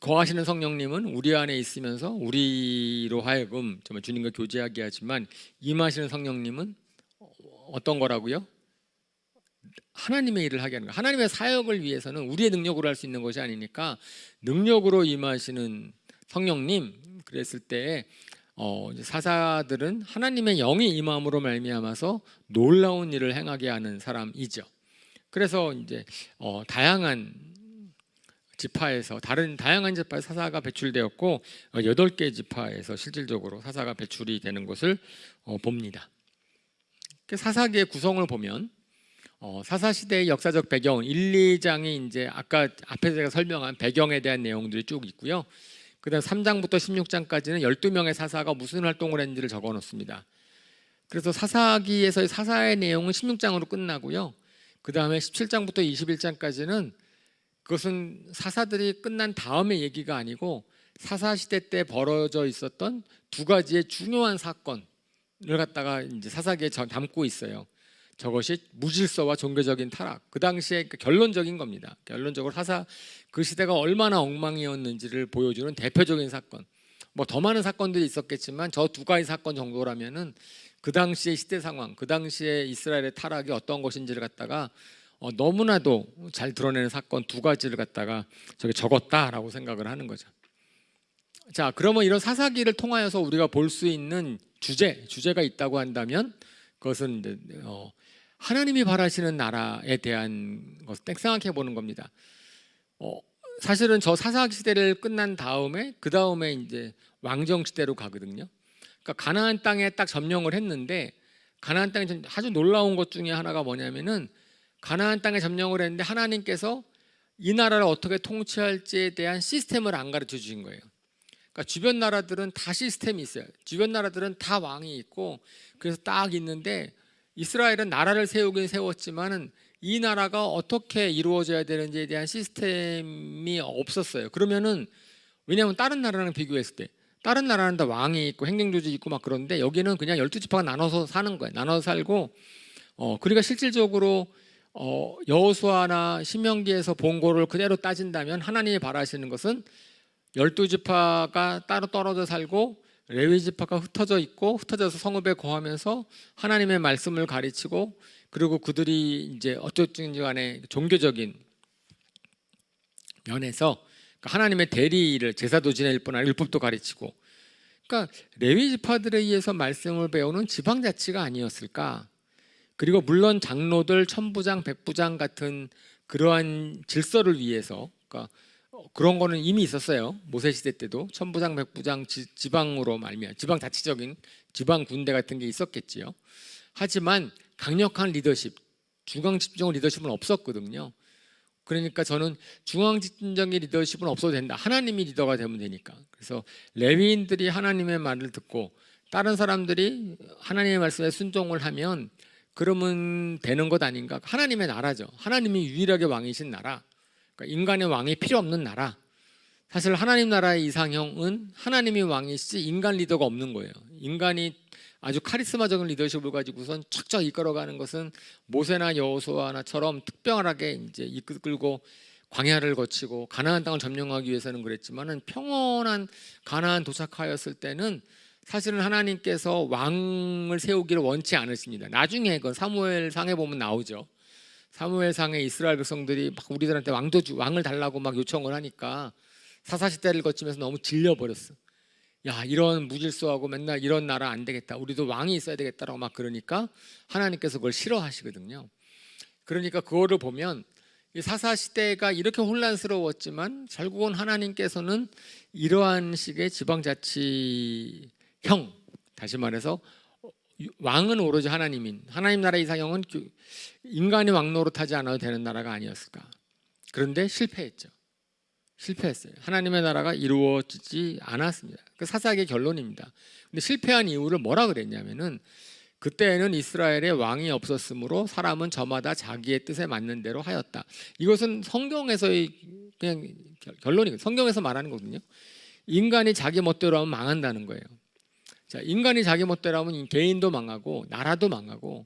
거하시는 성령님은 우리 안에 있으면서 우리로 하여금 정말 주님과 교제하게 하지만 임하시는 성령님은 어떤 거라고요? 하나님의 일을 하게 하는 거예요. 하나님의 사역을 위해서는 우리의 능력으로 할 수 있는 것이 아니니까 능력으로 임하시는 성령님 그랬을 때 사사들은 하나님의 영이 임함으로 말미암아서 놀라운 일을 행하게 하는 사람이죠. 그래서 이제 다양한 지파에서 다양한 지파에서 사사가 배출되었고 8개 지파에서 실질적으로 사사가 배출이 되는 것을 봅니다. 사사기의 구성을 보면 사사 시대의 역사적 배경 1, 2장이 이제 아까 앞에서 제가 설명한 배경에 대한 내용들이 쭉 있고요. 그다음 3장부터 16장까지는 12명의 사사가 무슨 활동을 했는지를 적어 놓습니다. 그래서 사사기에서의 사사의 내용은 16장으로 끝나고요. 그다음에 17장부터 21장까지는 그것은 사사들이 끝난 다음의 얘기가 아니고 사사 시대 때 벌어져 있었던 두 가지의 중요한 사건을 갖다가 이제 사사기에 담고 있어요. 저것이 무질서와 종교적인 타락. 그 당시에 결론적인 겁니다. 결론적으로 그 시대가 얼마나 엉망이었는지를 보여주는 대표적인 사건. 뭐 더 많은 사건들이 있었겠지만 저 두 가지 사건 정도라면은 그 당시의 시대 상황, 그 당시에 이스라엘의 타락이 어떤 것인지를 갖다가 너무나도 잘 드러내는 사건 두 가지를 갖다가 저기 적었다라고 생각을 하는 거죠. 자, 그러면 이런 사사기를 통하여서 우리가 볼 수 있는 주제가 있다고 한다면 그것은 이제 하나님이 바라시는 나라에 대한 것을 생각해 보는 겁니다. 사실은 저 사사기 시대를 끝난 다음에 그 다음에 이제 왕정 시대로 가거든요. 그러니까 가나안 땅에 딱 점령을 했는데 가나안 땅에 아주 놀라운 것 중에 하나가 뭐냐면은 가나안 땅에 점령을 했는데 하나님께서 이 나라를 어떻게 통치할지에 대한 시스템을 안 가르쳐 주신 거예요. 그러니까 주변 나라들은 다 시스템이 있어요. 주변 나라들은 다 왕이 있고 그래서 딱 있는데 이스라엘은 나라를 세우긴 세웠지만은 이 나라가 어떻게 이루어져야 되는지에 대한 시스템이 없었어요. 그러면은 왜냐하면 다른 나라랑 비교했을 때 다른 나라는 다 왕이 있고 행정조직이 있고 막 그런데 여기는 그냥 12지파가 나눠서 사는 거예요. 나눠서 살고 그러니까 실질적으로 여호수아나 신명기에서 본 거를 그대로 따진다면 하나님이 바라시는 것은 12지파가 따로 떨어져 살고 레위 지파가 흩어져 있고 흩어져서 성읍에 거하면서 하나님의 말씀을 가르치고 그리고 그들이 이제 어쨌든지 간에 종교적인 면에서 하나님의 대리를 제사도 지낼 뿐 아니라 율법도 가르치고 그러니까 레위 지파들에 의해서 말씀을 배우는 지방자치가 아니었을까. 그리고 물론 장로들 천부장 백부장 같은 그러한 질서를 위해서 그러니까 그런 거는 이미 있었어요. 모세 시대 때도 천부장 백부장 지방으로 말미암아 지방자치적인 지방 군대 같은 게 있었겠지요. 하지만 강력한 리더십 중앙 집중 리더십은 없었거든요. 그러니까 저는 중앙 집중적인 리더십은 없어도 된다. 하나님이 리더가 되면 되니까. 그래서 레위인들이 하나님의 말을 듣고 다른 사람들이 하나님의 말씀에 순종을 하면 그러면 되는 것 아닌가. 하나님의 나라죠. 하나님이 유일하게 왕이신 나라. 그러니까 인간의 왕이 필요 없는 나라. 사실 하나님 나라의 이상형은 하나님이 왕이시지 인간 리더가 없는 거예요. 인간이 아주 카리스마적인 리더십을 가지고선 척척 이끌어가는 것은 모세나 여호수아나처럼 특별하게 이제 이끌고 광야를 거치고 가나안 땅을 점령하기 위해서는 그랬지만은 평온한 가나안 도착하였을 때는 사실은 하나님께서 왕을 세우기를 원치 않으십니다. 나중에 그 사무엘상에 보면 나오죠. 사무엘상에 이스라엘 백성들이 막 우리들한테 왕을 달라고 막 요청을 하니까 사사시대를 거치면서 너무 질려버렸어. 야, 이런 무질서하고 맨날 이런 나라 안 되겠다. 우리도 왕이 있어야 되겠다라고 막 그러니까 하나님께서 그걸 싫어하시거든요. 그러니까 그거를 보면 이 사사시대가 이렇게 혼란스러웠지만 결국은 하나님께서는 이러한 식의 지방자치형, 다시 말해서 왕은 오로지 하나님 나라 이상형은 인간이 왕 노릇하지 않아도 되는 나라가 아니었을까. 그런데 실패했어요. 하나님의 나라가 이루어지지 않았습니다. 그 사사기의 결론입니다. 근데 실패한 이유를 뭐라 그랬냐면은 그때는 이스라엘에 왕이 없었으므로 사람은 저마다 자기의 뜻에 맞는 대로 하였다. 이것은 성경에서의 그냥 결론이거든요. 성경에서 말하는 거거든요. 인간이 자기 멋대로 하면 망한다는 거예요. 자, 인간이 자기 멋대로 하면 개인도 망하고 나라도 망하고,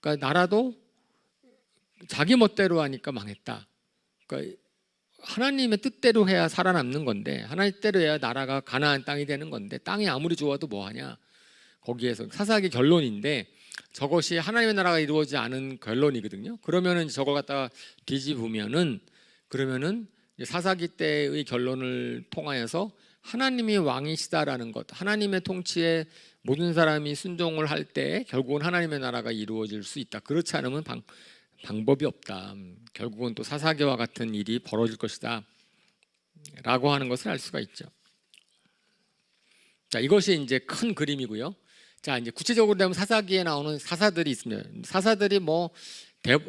그러니까 나라도 자기 멋대로 하니까 망했다. 그러니까 하나님의 뜻대로 해야 살아남는 건데, 하나님 뜻대로 해야 나라가 가나안 땅이 되는 건데, 땅이 아무리 좋아도 뭐하냐. 거기에서 사사기 결론인데 저것이 하나님의 나라가 이루어지지 않은 결론이거든요. 그러면은 저걸 갖다가 뒤집으면은 그러면은 사사기 때의 결론을 통하여서 하나님이 왕이시다라는 것, 하나님의 통치에 모든 사람이 순종을 할 때 결국은 하나님의 나라가 이루어질 수 있다. 그렇지 않으면 방법이 없다. 결국은 또 사사기와 같은 일이 벌어질 것이다 라고 하는 것을 알 수가 있죠. 자, 이것이 이제 큰 그림이고요. 자, 이제 구체적으로 되면 사사기에 나오는 사사들이 있습니다. 사사들이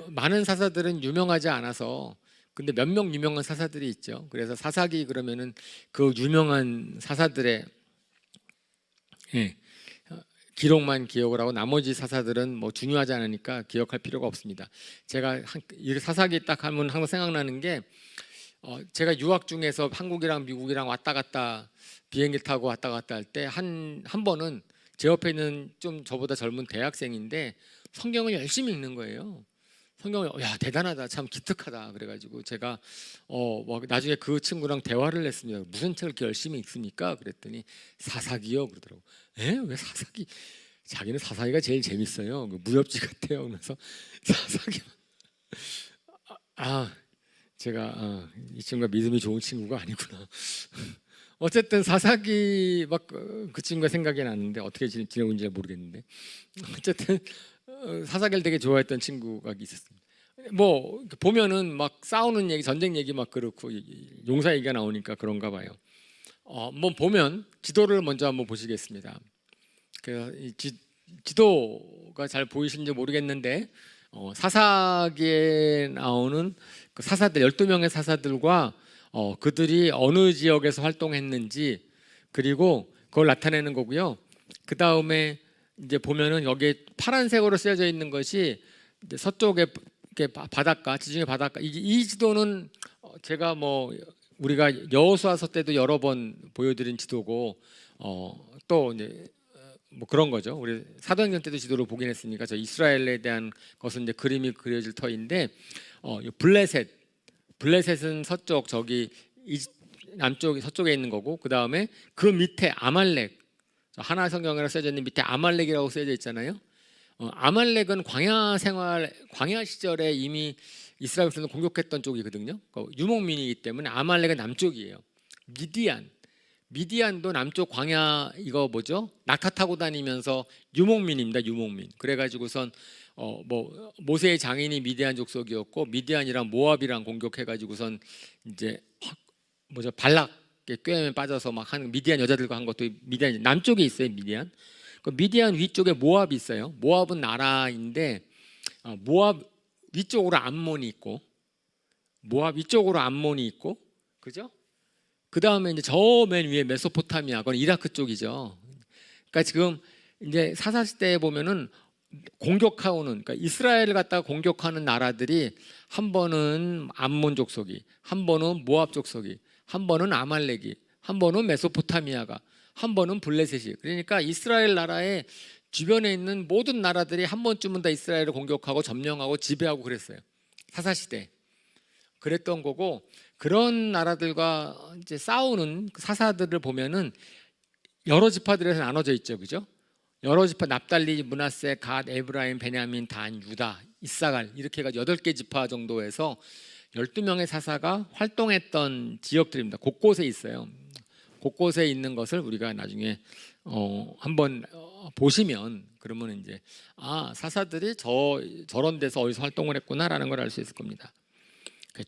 많은 사사들은 유명하지 않아서, 근데 몇 명 유명한 사사들이 있죠. 그래서 사사기 그러면은 그 유명한 사사들의 기록만 기억을 하고 나머지 사사들은 뭐 중요하지 않으니까 기억할 필요가 없습니다. 제가 이 사사기 딱 하면 항상 생각나는 게 제가 유학 중에서 한국이랑 미국이랑 왔다 갔다 비행기 타고 왔다 갔다 할 때 한 번은 제 옆에 있는 좀 저보다 젊은 대학생인데 성경을 열심히 읽는 거예요. 성경을 야 대단하다, 참 기특하다. 그래가지고 제가 나중에 그 친구랑 대화를 했습니다. 무슨 책을 이렇게 열심히 읽습니까? 그랬더니 사사기요 그러더라고. 왜 사사기? 자기는 사사기가 제일 재밌어요. 무협지 같아요. 그러면서 사사기. 제가 이 친구가 믿음이 좋은 친구가 아니구나. 어쨌든 사사기 막 그 친구가 생각이 나는데 어떻게 지내고 있는지 모르겠는데 어쨌든 사사기를 되게 좋아했던 친구가 있었습니다. 뭐 보면은 막 싸우는 얘기, 전쟁 얘기 막 그렇고 용사 얘기가 나오니까 그런가 봐요. 뭐 보면 지도를 먼저 한번 보시겠습니다. 그 지도가 잘 보이시는지 모르겠는데 사사기에 나오는 그 사사들 12명의 사사들과 그들이 어느 지역에서 활동했는지 그리고 그걸 나타내는 거고요. 그 다음에 이제 보면은 여기에 파란색으로 쓰여져 있는 것이 이제 서쪽의 바닷가, 지중해 바닷가. 이 지도는 제가 우리가 여호수아서 때도 여러 번 보여드린 지도고 또 이제 뭐 그런 거죠. 우리 사도행전 때도 지도를 보긴 했으니까 저 이스라엘에 대한 것은 이제 그림이 그려질 터인데 이 블레셋은 서쪽 저기 남쪽 서쪽에 있는 거고 그 다음에 그 밑에 아말렉 하나 성경이라고 써져 있는 밑에 아말렉이라고 써져 있잖아요. 아말렉은 광야 시절에 이미 이스라엘 백성을 공격했던 쪽이거든요. 유목민이기 때문에 아말렉은 남쪽이에요. 미디안도 남쪽 광야 이거 뭐죠? 낙타 타고 다니면서 유목민입니다. 유목민. 그래가지고선 뭐 모세의 장인이 미디안 족속이었고 미디안이랑 모압이랑 공격해가지고선 이제 뭐죠? 발락의 꾀에 빠져서 막 하는 미디안 여자들과 한 것도 미디안 남쪽에 있어요. 미디안. 그 미디안 위쪽에 모압이 있어요. 모압은 나라인데 모압 위쪽으로 암몬이 있고 모압 위쪽으로 암몬이 있고 그죠? 그 다음에 이제 저 맨 위에 메소포타미아, 그건 이라크 쪽이죠. 그러니까 지금 이제 사사 시대에 보면은 공격하고는, 그러니까 이스라엘을 갖다가 공격하는 나라들이 한 번은 암몬 족속이, 한 번은 모압 족속이, 한 번은 아말렉이, 한 번은 메소포타미아가, 한 번은 블레셋이. 그러니까 이스라엘 나라의 주변에 있는 모든 나라들이 한 번쯤은 다 이스라엘을 공격하고 점령하고 지배하고 그랬어요. 사사 시대. 그랬던 거고 그런 나라들과 이제 싸우는 사사들을 보면은 여러 지파들에서 나눠져 있죠, 그죠? 여러 지파 납달리, 므낫세, 갓, 에브라임, 베냐민, 단, 유다, 이사갈 이렇게 해가지고 8개 지파 정도에서 12명의 사사가 활동했던 지역들입니다. 곳곳에 있어요. 곳곳에 있는 것을 우리가 나중에 한번 보시면 그러면 이제 사사들이 저런 데서 어디서 활동을 했구나라는 걸 알 수 있을 겁니다.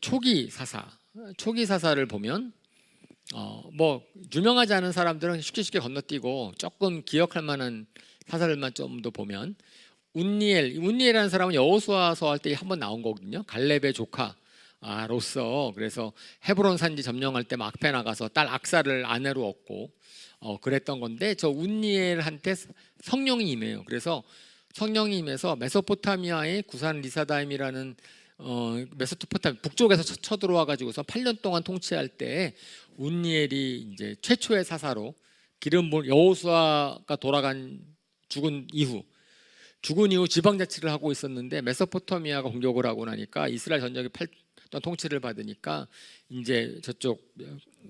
초기 사사를 보면 뭐 유명하지 않은 사람들은 쉽게 건너뛰고 조금 기억할 만한 사사들만 좀 더 보면 운니엘이라는 사람은 여호수아서 할 때 한번 나온 거거든요. 갈렙의 조카 로서. 그래서 헤브론 산지 점령할 때 막패 나가서 딸 악사를 아내로 얻고 그랬던 건데 저 운니엘한테 성령이 임해요. 그래서 성령이 임해서 메소포타미아의 구산 리사다임이라는 메소포타미아 북쪽에서 쳐들어와 가지고서 8년 동안 통치할 때 운니엘이 이제 최초의 사사로 기름 부은 여호수아가 죽은 이후 지방 자치를 하고 있었는데 메소포타미아가 공격을 하고 나니까 이스라엘 전역에 8년 통치를 받으니까 이제 저쪽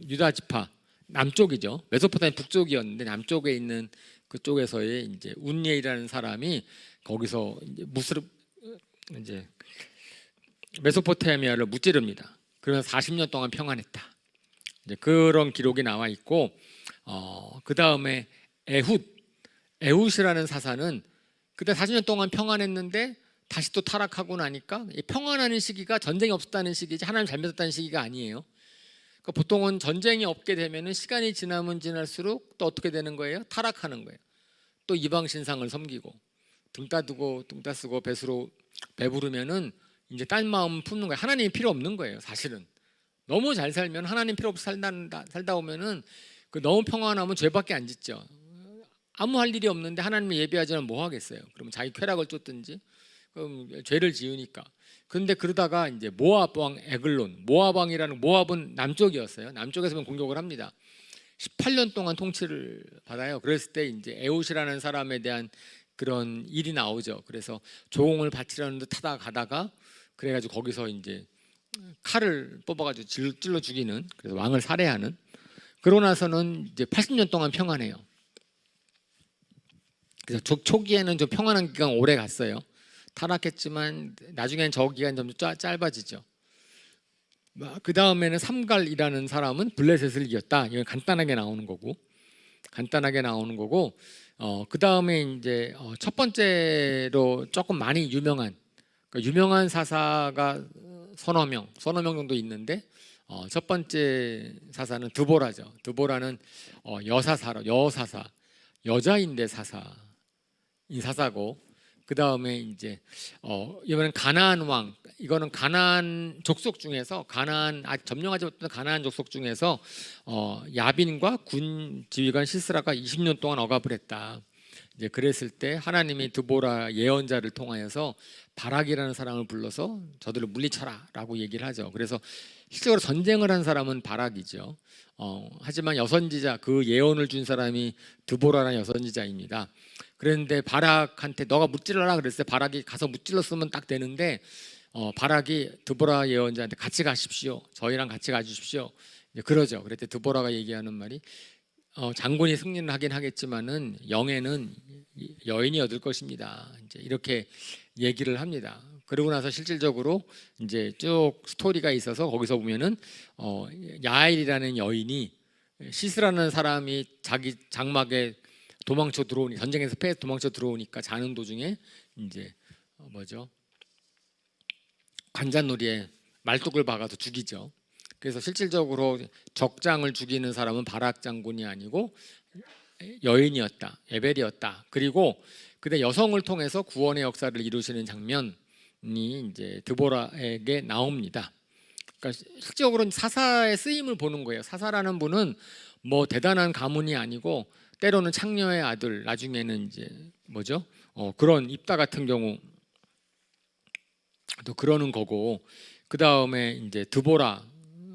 유다 지파 남쪽이죠. 메소포타미아 북쪽이었는데 남쪽에 있는 그쪽에서의 이제 운니엘이라는 사람이 거기서 이제 메소포타미아를 무찌릅니다. 그러면서 40년 동안 평안했다. 이제 그런 기록이 나와 있고 그 다음에 에훗이라는 사사는 그때 40년 동안 평안했는데 다시 또 타락하고 나니까 평안하는 시기가 전쟁이 없었다는 시기지 하나님 잘 믿었다는 시기가 아니에요. 그러니까 보통은 전쟁이 없게 되면은 시간이 지나면 지날수록 또 어떻게 되는 거예요? 타락하는 거예요. 또 이방 신상을 섬기고 등 따쓰고 배수로 배부르면은 이제 딴 마음 품는 거예요. 하나님이 필요 없는 거예요. 사실은 너무 잘 살면 하나님 필요 없이 살다 오면은 너무 평안하면 죄밖에 안 짓죠. 아무 할 일이 없는데 하나님을 예배하지 않으면 뭐 하겠어요. 그러면 자기 쾌락을 쫓든지 그럼 죄를 지으니까. 그런데 그러다가 이제 모압 왕 에글론, 모압 왕이라는 모압은 남쪽이었어요. 남쪽에서만 공격을 합니다. 18년 동안 통치를 받아요. 그랬을 때 이제 에훗이라는 사람에 대한 그런 일이 나오죠. 그래서 조공을 바치려는 듯 하다가 가다가 그래가지고 거기서 이제 칼을 뽑아가지고 찔러 죽이는, 그래서 왕을 살해하는. 그러고 나서는 이제 80년 동안 평안해요. 그래서 초기에는 좀 평안한 기간 오래 갔어요. 타락했지만 나중에는 저 기간이 좀 짧아지죠. 그 다음에는 삼갈이라는 사람은 블레셋을 이겼다. 이건 간단하게 나오는 거고, 그 다음에 이제 첫 번째로 조금 많이 유명한 사사가 서너 명 정도 있는데 첫 번째 사사는 드보라죠. 드보라는 여자인데 사사고, 그 다음에 이제 이번엔 가나안 왕, 이거는 가나안 족속 중에서 아직 점령하지 못한 가나안 족속 중에서 야빈과 군 지휘관 시스라가 20년 동안 억압을 했다. 이제 그랬을 때 하나님이 드보라 예언자를 통하여서 바락이라는 사람을 불러서 저들을 물리쳐라라고 얘기를 하죠. 그래서 실제로 전쟁을 한 사람은 바락이죠. 하지만 여선지자, 그 예언을 준 사람이 드보라라는 여선지자입니다. 그런데 바락한테 너가 무찔러라 그랬을 때 바락이 가서 무찔렀으면 딱 되는데 바락이 드보라 예언자한테 같이 가십시오. 저희랑 같이 가주십시오. 그러죠. 그랬더니 드보라가 얘기하는 말이 장군이 승리는 하긴 하겠지만은 영예는 여인이 얻을 것입니다. 이제 이렇게 얘기를 합니다. 그러고 나서 실질적으로 이제 쭉 스토리가 있어서 거기서 보면은 야엘이라는 여인이 시스라는 사람이 자기 장막에 도망쳐 들어오니 전쟁에서 패해서 도망쳐 들어오니까 자는 도중에 이제 관자놀이에 말뚝을 박아서 죽이죠. 그래서 실질적으로 적장을 죽이는 사람은 바락 장군이 아니고 여인이었다, 에벨이었다. 그리고 그때 여성을 통해서 구원의 역사를 이루시는 장면이 이제 드보라에게 나옵니다. 그러니까 실질적으로는 사사의 쓰임을 보는 거예요. 사사라는 분은 뭐 대단한 가문이 아니고 때로는 창녀의 아들, 나중에는 이제 그런 입다 같은 경우 또 그러는 거고, 그 다음에 이제 드보라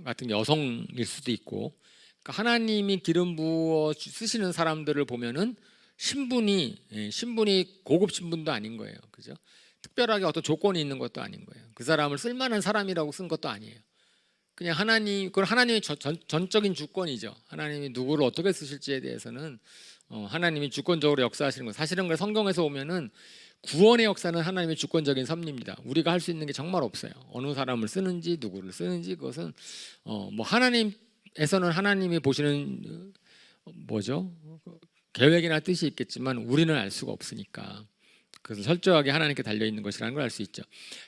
같은 여성일 수도 있고, 그러니까 하나님이 기름 부어 쓰시는 사람들을 보면은 신분이 고급 신분도 아닌 거예요, 그죠? 특별하게 어떤 조건이 있는 것도 아닌 거예요. 그 사람을 쓸만한 사람이라고 쓴 것도 아니에요. 그냥 그건 하나님의 전적인 주권이죠. 하나님이 누구를 어떻게 쓰실지에 대해서는 하나님이 주권적으로 역사하시는 거. 사실은 그 성경에서 보면은 구원의 역사는 하나님의 주권적인 섭리입니다. 우리가 할 수 있는 게 정말 없어요. 어느 사람을 쓰는지 누구를 쓰는지 그것은 하나님에서는 하나님이 보시는 계획이나 뜻이 있겠지만 우리는 알 수가 없으니까, 그래서 철저하게 하나님께 달려 있는 것이라는 걸 알 수 있죠.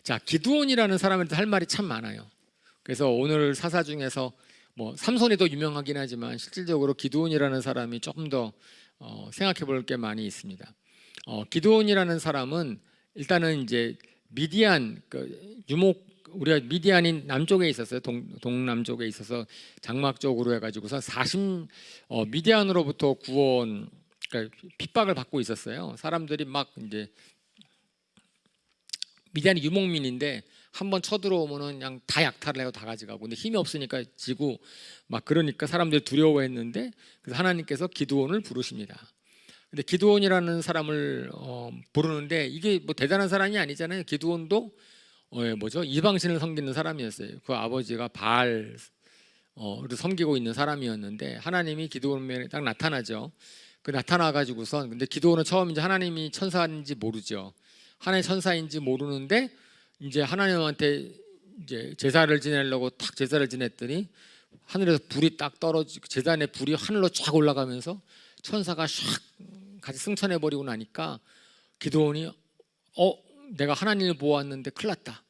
자, 기드온이라는 사람한테 할 말이 참 많아요. 그래서 오늘 사사 중에서 삼손이 더 유명하긴 하지만 실질적으로 기드온이라는 사람이 조금 더 생각해 볼 게 많이 있습니다. 기드온이라는 사람은 일단은 이제 미디안 우리가 미디안이 남쪽에 있었어요. 동남쪽에 있어서 장막 쪽으로 해가지고서 미디안으로부터 구원, 그러니까 핍박을 받고 있었어요. 사람들이 막 이제 미디안이 유목민인데 한번 쳐들어오면은 그냥 다 약탈을 해고 다 가져가고, 근데 힘이 없으니까 지고 막 그러니까 사람들이 두려워했는데, 그래서 하나님께서 기드온을 부르십니다. 근데 기드온이라는 사람을 부르는데 이게 대단한 사람이 아니잖아요. 기드온도 이방신을 섬기는 사람이었어요. 그 아버지가 바알을 섬기고 있는 사람이었는데 하나님이 기드온에게 딱 나타나죠. 그 나타나가지고선, 근데 기드온은 처음 이제 하나님이 천사인지 모르죠. 하나님의 천사인지 모르는데 이제 하나님한테 이제 제사를 지내려고 탁 제사를 지냈더니 하늘에서 불이 딱 떨어지고 제단의 불이 하늘로 쫙 올라가면서 천사가 샥 같이 승천해 버리고 나니까 기드온이 내가 하나님을 보았는데 큰일 났다.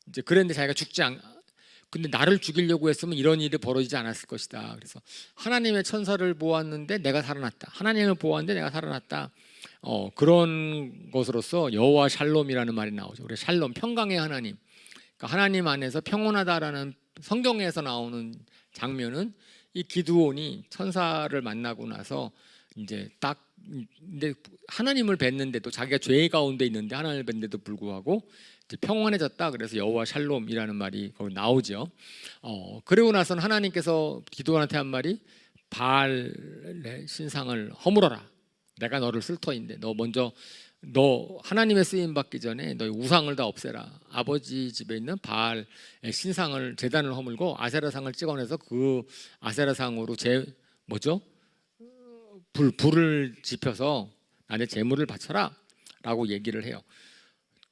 이제 그랬는데 자기가 근데 나를 죽이려고 했으면 이런 일이 벌어지지 않았을 것이다. 그래서 하나님의 천사를 보았는데 내가 살아났다. 하나님을 보았는데 내가 살아났다. 그런 것으로서 여호와 샬롬이라는 말이 나오죠. 그래서 샬롬, 평강의 하나님. 그러니까 하나님 안에서 평온하다라는 성경에서 나오는 장면은 이 기드온이 천사를 만나고 나서 이제 근데 하나님을 뵀는데도 자기가 죄 가운데 있는데 하나님을 뵀는데도 불구하고 이제 평온해졌다. 그래서 여호와 샬롬이라는 말이 거기 나오죠. 그리고 나서는 하나님께서 기드온한테 한 말이 바알의 신상을 허물어라. 내가 너를 쓸 터인데 너 하나님의 쓰임 받기 전에 너의 우상을 다 없애라. 아버지 집에 있는 바알의 신상을 제단을 허물고 아세라상을 찍어내서 그 아세라상으로 불을 지펴서 나의 제물을 바쳐라 라고 얘기를 해요.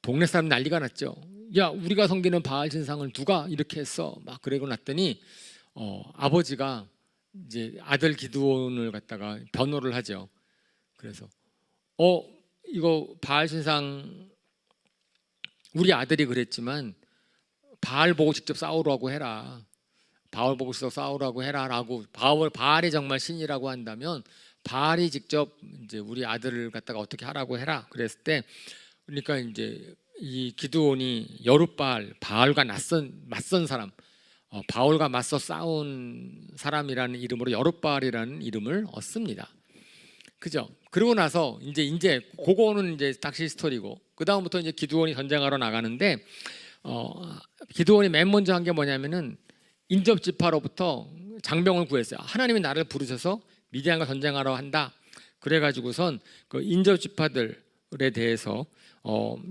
동네 사람 난리가 났죠. 야, 우리가 섬기는 바알 신상을 누가 이렇게 했어? 막 그러고 났더니 아버지가 이제 아들 기드온을 갖다가 변호를 하죠. 그래서 이거 바알 신상 우리 아들이 그랬지만 바알 보고 직접 싸우라고 해라. 바알 보고 직접 싸우라고 해라라고. 바알이 정말 신이라고 한다면 바알이 직접 이제 우리 아들을 갖다가 어떻게 하라고 해라. 그랬을 때, 그러니까 이제 이 기드온이 여룻바알, 바알과 맞선 사람, 바알과 맞서 싸운 사람이라는 이름으로 여룻바알이라는 이름을 얻습니다. 그죠? 그러고 나서 이제 그거는 이제 닥시 스토리고, 그 다음부터 이제 기드온이 전쟁하러 나가는데 기드온이 맨 먼저 한 게 뭐냐면은 인접 지파로부터 장병을 구했어요. 하나님이 나를 부르셔서 미디안과 전쟁하러 한다. 그래가지고선 그 인접 지파들에 대해서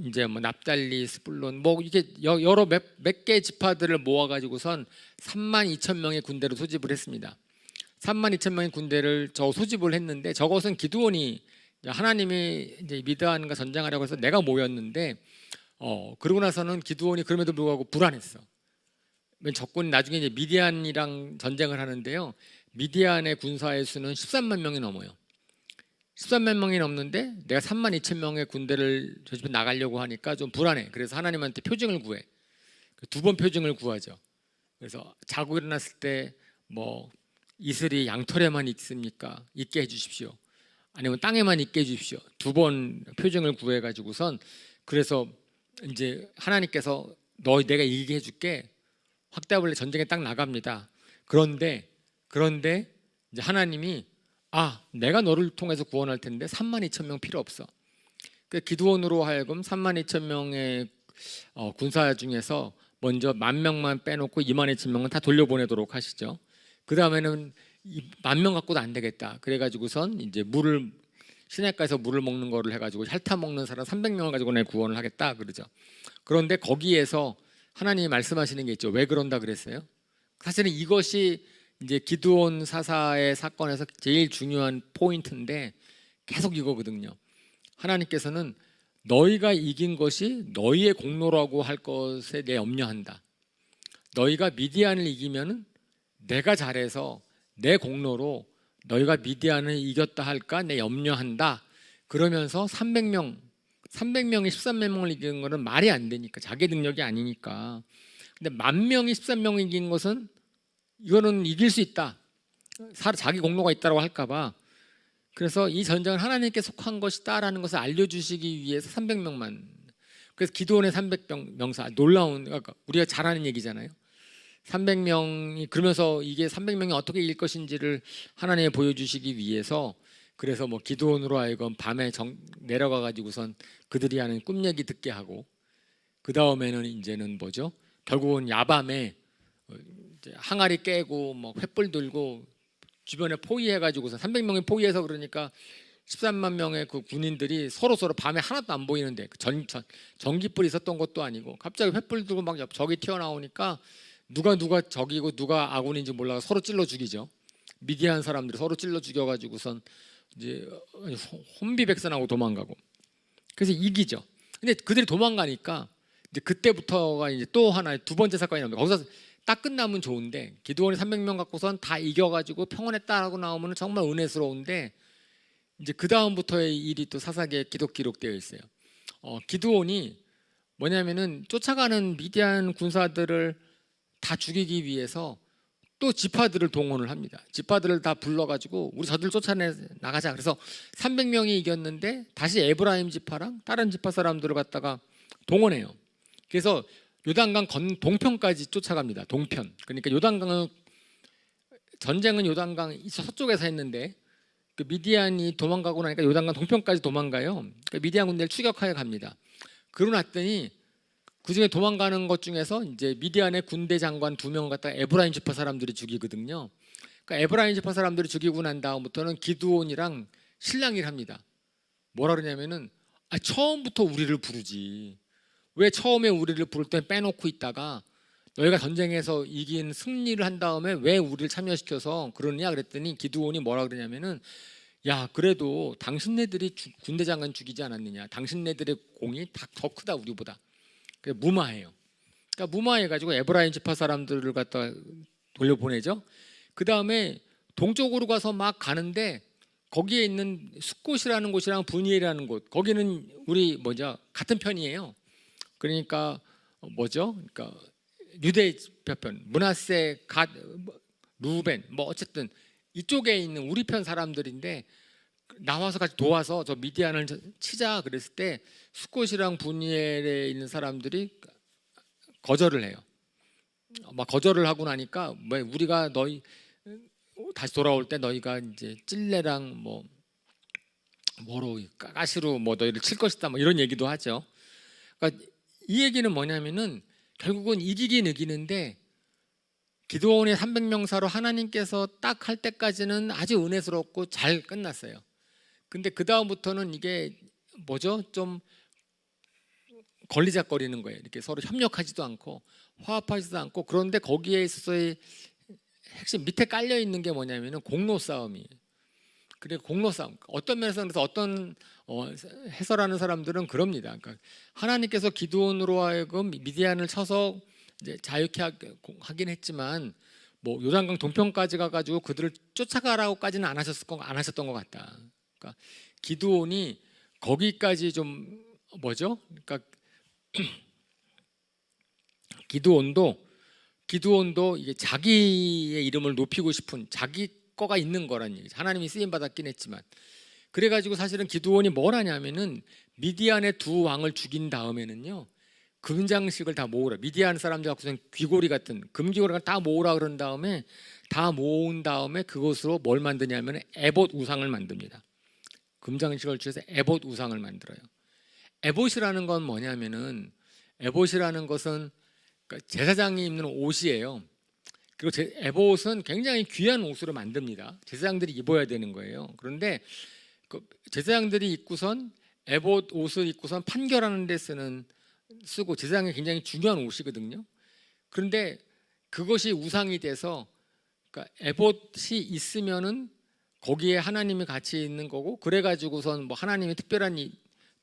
이제 뭐 납달리, 스불론 뭐 이게 여러 몇 개 지파들을 모아가지고선 3만 2천 명의 군대를 소집을 했습니다. 3만 2천 명의 군대를 소집을 했는데 저것은 기드온이 하나님이 이제 미디안과 전쟁하려고 해서 내가 모였는데 그러고 나서는 기드온이 그럼에도 불구하고 불안했어. 적군이 나중에 이제 미디안이랑 전쟁을 하는데요. 미디안의 군사의 수는 13만 명이 넘어요. 13만 명이 넘는데 내가 3만 2천 명의 군대를 저 집에 나가려고 하니까 좀 불안해. 그래서 하나님한테 표징을 구해. 2번 표징을 구하죠. 그래서 자고 일어났을 때 뭐 이슬이 양털에만 있게 해주십시오. 아니면 땅에만 있게 해주십시오. 2번 표징을 구해가지고선 그래서 이제 하나님께서 내가 이기게 해줄게. 확답을 전쟁에 딱 나갑니다. 그런데 이제 하나님이 내가 너를 통해서 구원할 텐데 3만 2천 명 필요 없어. 그 기드온으로 하여금 3만 2천 명의 군사 중에서 먼저 10,000명만 빼놓고 2만 2천 명은 다 돌려보내도록 하시죠. 그 다음에는 10,000명 갖고도 안 되겠다. 그래가지고선 이제 시내가에서 물을 먹는 거를 해가지고 핥아 먹는 사람 300명을 가지고 내 구원을 하겠다 그러죠. 그런데 거기에서 하나님이 말씀하시는 게 있죠. 왜 그런다 그랬어요? 사실은 이것이 이제 기드온 사사의 사건에서 제일 중요한 포인트인데 계속 이거거든요. 하나님께서는 너희가 이긴 것이 너희의 공로라고 할 것에 내 염려한다. 너희가 미디안을 이기면은 내가 잘해서 내 공로로 너희가 미디안을 이겼다 할까 내 염려한다. 그러면서 300명이 13만 명을 이기는 것은 말이 안 되니까 자기 능력이 아니니까. 근데 10,000명이 13명을 이긴 것은 이거는 이길 수 있다. 자기 공로가 있다고 할까봐. 그래서 이 전쟁은 하나님께 속한 것이다라는 것을 알려주시기 위해서 300명만. 그래서 기드온의 300명사 놀라운 우리가 잘 아는 얘기잖아요. 300명이 그러면서 이게 300명이 어떻게 이길 것인지를 하나님이 보여주시기 위해서 그래서 뭐 기드온으로 하여금 밤에 내려가 가지고선 그들이 하는 꿈 얘기 듣게 하고 그 다음에는 이제는 뭐죠? 결국은 야밤에 항아리 깨고 뭐 횃불 들고 주변에 포위해 가지고서 300명이 포위해서 그러니까 13만 명의 그 군인들이 서로 밤에 하나도 안 보이는데 전기불이 있었던 것도 아니고 갑자기 횃불 들고 막 적이 튀어나오니까 누가 적이고 누가 아군인지 몰라 서로 찔러 죽이죠. 미디안 사람들이 서로 찔러 죽여가지고선 이제 혼비백산하고 도망가고 그래서 이기죠. 근데 그들이 도망가니까 이제 그때부터가 이제 또 하나의 2번째 사건이 나옵니다. 거기서 딱 끝나면 좋은데 기드온이 300명 갖고선 다 이겨가지고 평온했다라고 나오면 정말 은혜스러운데 이제 그 다음부터의 일이 또 사사기에 기록되어 있어요. 기드온이 뭐냐면은 쫓아가는 미디안 군사들을 다 죽이기 위해서 또 지파들을 동원을 합니다. 지파들을 다 불러가지고 우리 저들 쫓아내 나가자. 그래서 300명이 이겼는데 다시 에브라임 지파랑 다른 지파 사람들을 갖다가 동원해요. 그래서 요단강 동편까지 쫓아갑니다. 동편. 그러니까 요단강은 전쟁은 요단강 서쪽에서 했는데 그 미디안이 도망가고 나니까 요단강 동편까지 도망가요. 그러니까 미디안 군대를 추격하여 갑니다. 그러고 났더니 그 중에 도망가는 것 중에서 이제 미디안의 군대 장관 2명 갖다가 에브라임 지파 사람들이 죽이거든요. 그러니까 에브라임 지파 사람들이 죽이고 난 다음부터는 기드온이랑 실랑이를 합니다. 뭐라 그러냐면은 처음부터 우리를 부르지. 왜 처음에 우리를 부를 때 빼놓고 있다가 너희가 전쟁에서 이긴 승리를 한 다음에 왜 우리를 참여시켜서 그러느냐 그랬더니 기드온이 뭐라 그러냐면은 야 그래도 당신네들이 군대 장관 죽이지 않았느냐. 당신네들의 공이 더 크다 우리보다. 무마해요. 그러니까 무마해가지고 에브라임 지파 사람들을 갖다 돌려보내죠. 그 다음에 동쪽으로 가서 막 가는데 거기에 있는 숫곳이라는 곳이랑 분이엘이라는 곳 거기는 우리 같은 편이에요. 그러니까 그러니까 유대 편, 므낫세, 갓, 루벤 어쨌든 이쪽에 있는 우리 편 사람들인데 나와서 같이 도와서 저 미디안을 치자 그랬을 때 숫곳이랑 분이엘에 있는 사람들이 거절을 해요. 막 거절을 하고 나니까 우리가 너희 다시 돌아올 때 너희가 이제 찔레랑 뭐로 가시로 너희를 칠 것이다 이런 얘기도 하죠. 그러니까 이 얘기는 뭐냐면은 결국은 이기긴 이기는데 기드온의 300명사로 하나님께서 딱 할 때까지는 아주 은혜스럽고 잘 끝났어요. 근데 그 다음부터는 이게 뭐죠? 좀 걸리작거리는 거예요. 이렇게 서로 협력하지도 않고 화합하지도 않고. 그런데 거기에 있어서의 핵심 밑에 깔려 있는 게 뭐냐면은 공로 싸움이에요. 그래, 공로 싸움. 어떤 면에서 그래서 어떤 해설하는 사람들은 그럽니다. 그러니까 하나님께서 기드온으로 하여금 미디안을 쳐서 이제 자유케 하긴 했지만 뭐 요단강 동편까지 가가지고 그들을 쫓아가라고까지는 안 하셨던 것 같다. 그러니까 기드온이 거기까지 좀 뭐죠? 그러니까 기드온도 이게 자기의 이름을 높이고 싶은 자기 거가 있는 거란 얘기죠. 하나님이 쓰임 받았긴 했지만. 그래가지고 사실은 기드온이 뭘 하냐면은 미디안의 두 왕을 죽인 다음에는요, 금장식을 다 모으라. 미디안 사람들 갖고선 귀고리 같은 금귀고리를 다 모으라 그런 다음에 다 모은 다음에 그것으로 뭘 만드냐면 에봇 우상을 만듭니다. 금장식을 취해서 에봇 우상을 만들어요. 에봇이라는 건 뭐냐면은 에봇이라는 것은 그러니까 제사장이 입는 옷이에요. 그리고 에봇은 굉장히 귀한 옷으로 만듭니다. 제사장들이 입어야 되는 거예요. 그런데 그 제사장들이 입고선 에봇 옷을 입고선 판결하는 데 쓰고 제사장이 굉장히 중요한 옷이거든요. 그런데 그것이 우상이 돼서 그러니까 에봇이 있으면은 거기에 하나님이 같이 있는 거고, 그래가지고선 뭐 하나님이 특별한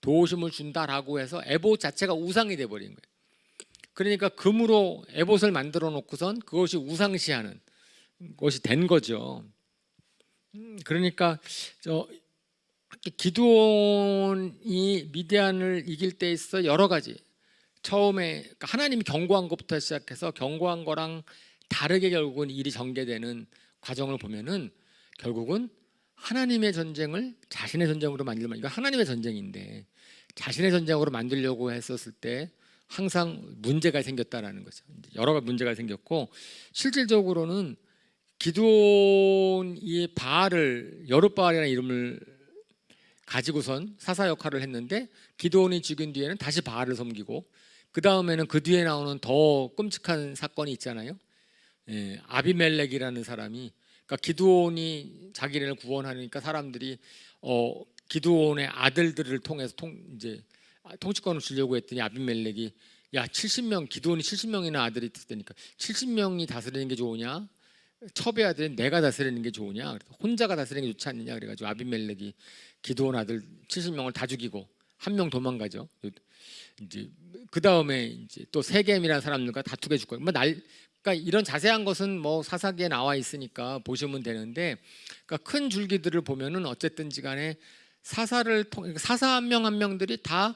도우심을 준다라고 해서 에봇 자체가 우상이 돼버린 거예요. 그러니까 금으로 에봇을 만들어 놓고선 그것이 우상시하는 것이 된 거죠. 그러니까 기드온이 미디안을 이길 때 있어 여러 가지 처음에 그러니까 하나님이 경고한 것부터 시작해서 경고한 거랑 다르게 결국은 일이 전개되는 과정을 보면은 결국은 하나님의 전쟁을 자신의 전쟁으로 만들면, 이거 하나님의 전쟁인데 자신의 전쟁으로 만들려고 했었을 때 항상 문제가 생겼다라는 거죠. 여러 가지 문제가 생겼고, 실질적으로는 기드온이 바알을 여룻바알이라는 이름을 가지고선 사사 역할을 했는데, 기드온이 죽은 뒤에는 다시 바알을 섬기고, 그 다음에는 그 뒤에 나오는 더 끔찍한 사건이 있잖아요. 아비멜렉이라는 사람이, 그러니까 기드온이 자기를 구원하니까 사람들이 기드온의 아들들을 통해서 이제 통치권을 주려고 했더니 아비멜렉이 야 70명 기드온이 70명이나 아들이 있으니까 70명이 다스리는 게 좋으냐, 첩의 아들은 내가 다스리는 게 좋으냐, 혼자가 다스리는 게 좋지 않느냐, 그래가지고 아비멜렉이 기드온 아들 70명을 다 죽이고 한 명 도망가죠. 이제 그 다음에 이제 또 세겜이라는 사람들과 다투게 죽고 그러니까 이런 자세한 것은 뭐 사사기에 나와 있으니까 보시면 되는데, 그러니까 큰 줄기들을 보면은 어쨌든지간에 사사를 통해 사사 한 명 한 명들이 다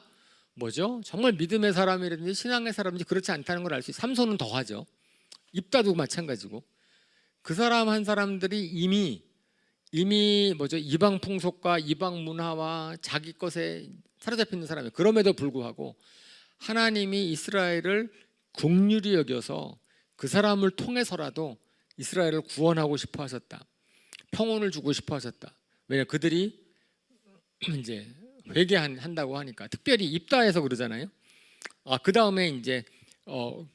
뭐죠? 정말 믿음의 사람이라든지 신앙의 사람인지 그렇지 않다는 걸 알 수 있어요. 삼손은 더하죠. 입다도 마찬가지고 그 사람 한 사람들이 이미 뭐죠? 이방 풍속과 이방 문화와 자기 것에 사로잡혀 있는 사람이에요. 그럼에도 불구하고 하나님이 이스라엘을 긍휼히 여겨서 그 사람을 통해서라도 이스라엘을 구원하고 싶어 하셨다. 평온을 주고 싶어 하셨다. 왜냐 그들이 이제 회개한다고 하니까, 특별히 입다해서 그러잖아요. 그 다음에 이제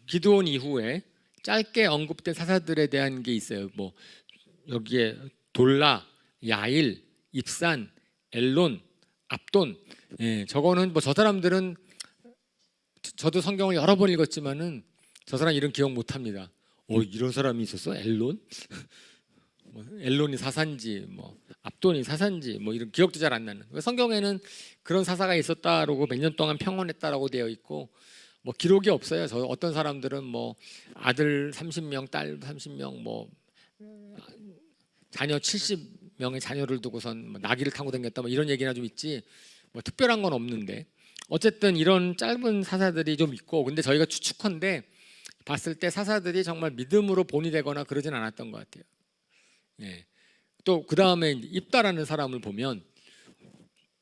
기드온 이후에 짧게 언급된 사사들에 대한 게 있어요. 뭐 여기에 돌라, 야일, 입산, 엘론, 압돈. 저거는 뭐 저 사람들은 저도 성경을 여러 번 읽었지만은 저 사람 이름 기억 못합니다. 이런 사람이 있었어? 엘론? 엘론이 사사인지 뭐 압돈이 사사인지 뭐 이런 기억도 잘 안 나는. 성경에는 그런 사사가 있었다라고 몇 년 동안 평온했다라고 되어 있고 뭐 기록이 없어요. 저 어떤 사람들은 뭐 아들 30명, 딸 30명, 뭐 자녀 70명의 자녀를 두고선 뭐 나귀를 타고 다녔다 뭐 이런 얘기나 좀 있지 뭐 특별한 건 없는데, 어쨌든 이런 짧은 사사들이 좀 있고, 근데 저희가 추측컨대 봤을 때 사사들이 정말 믿음으로 본이 되거나 그러진 않았던 것 같아요. 또 그 다음에 입다라는 사람을 보면,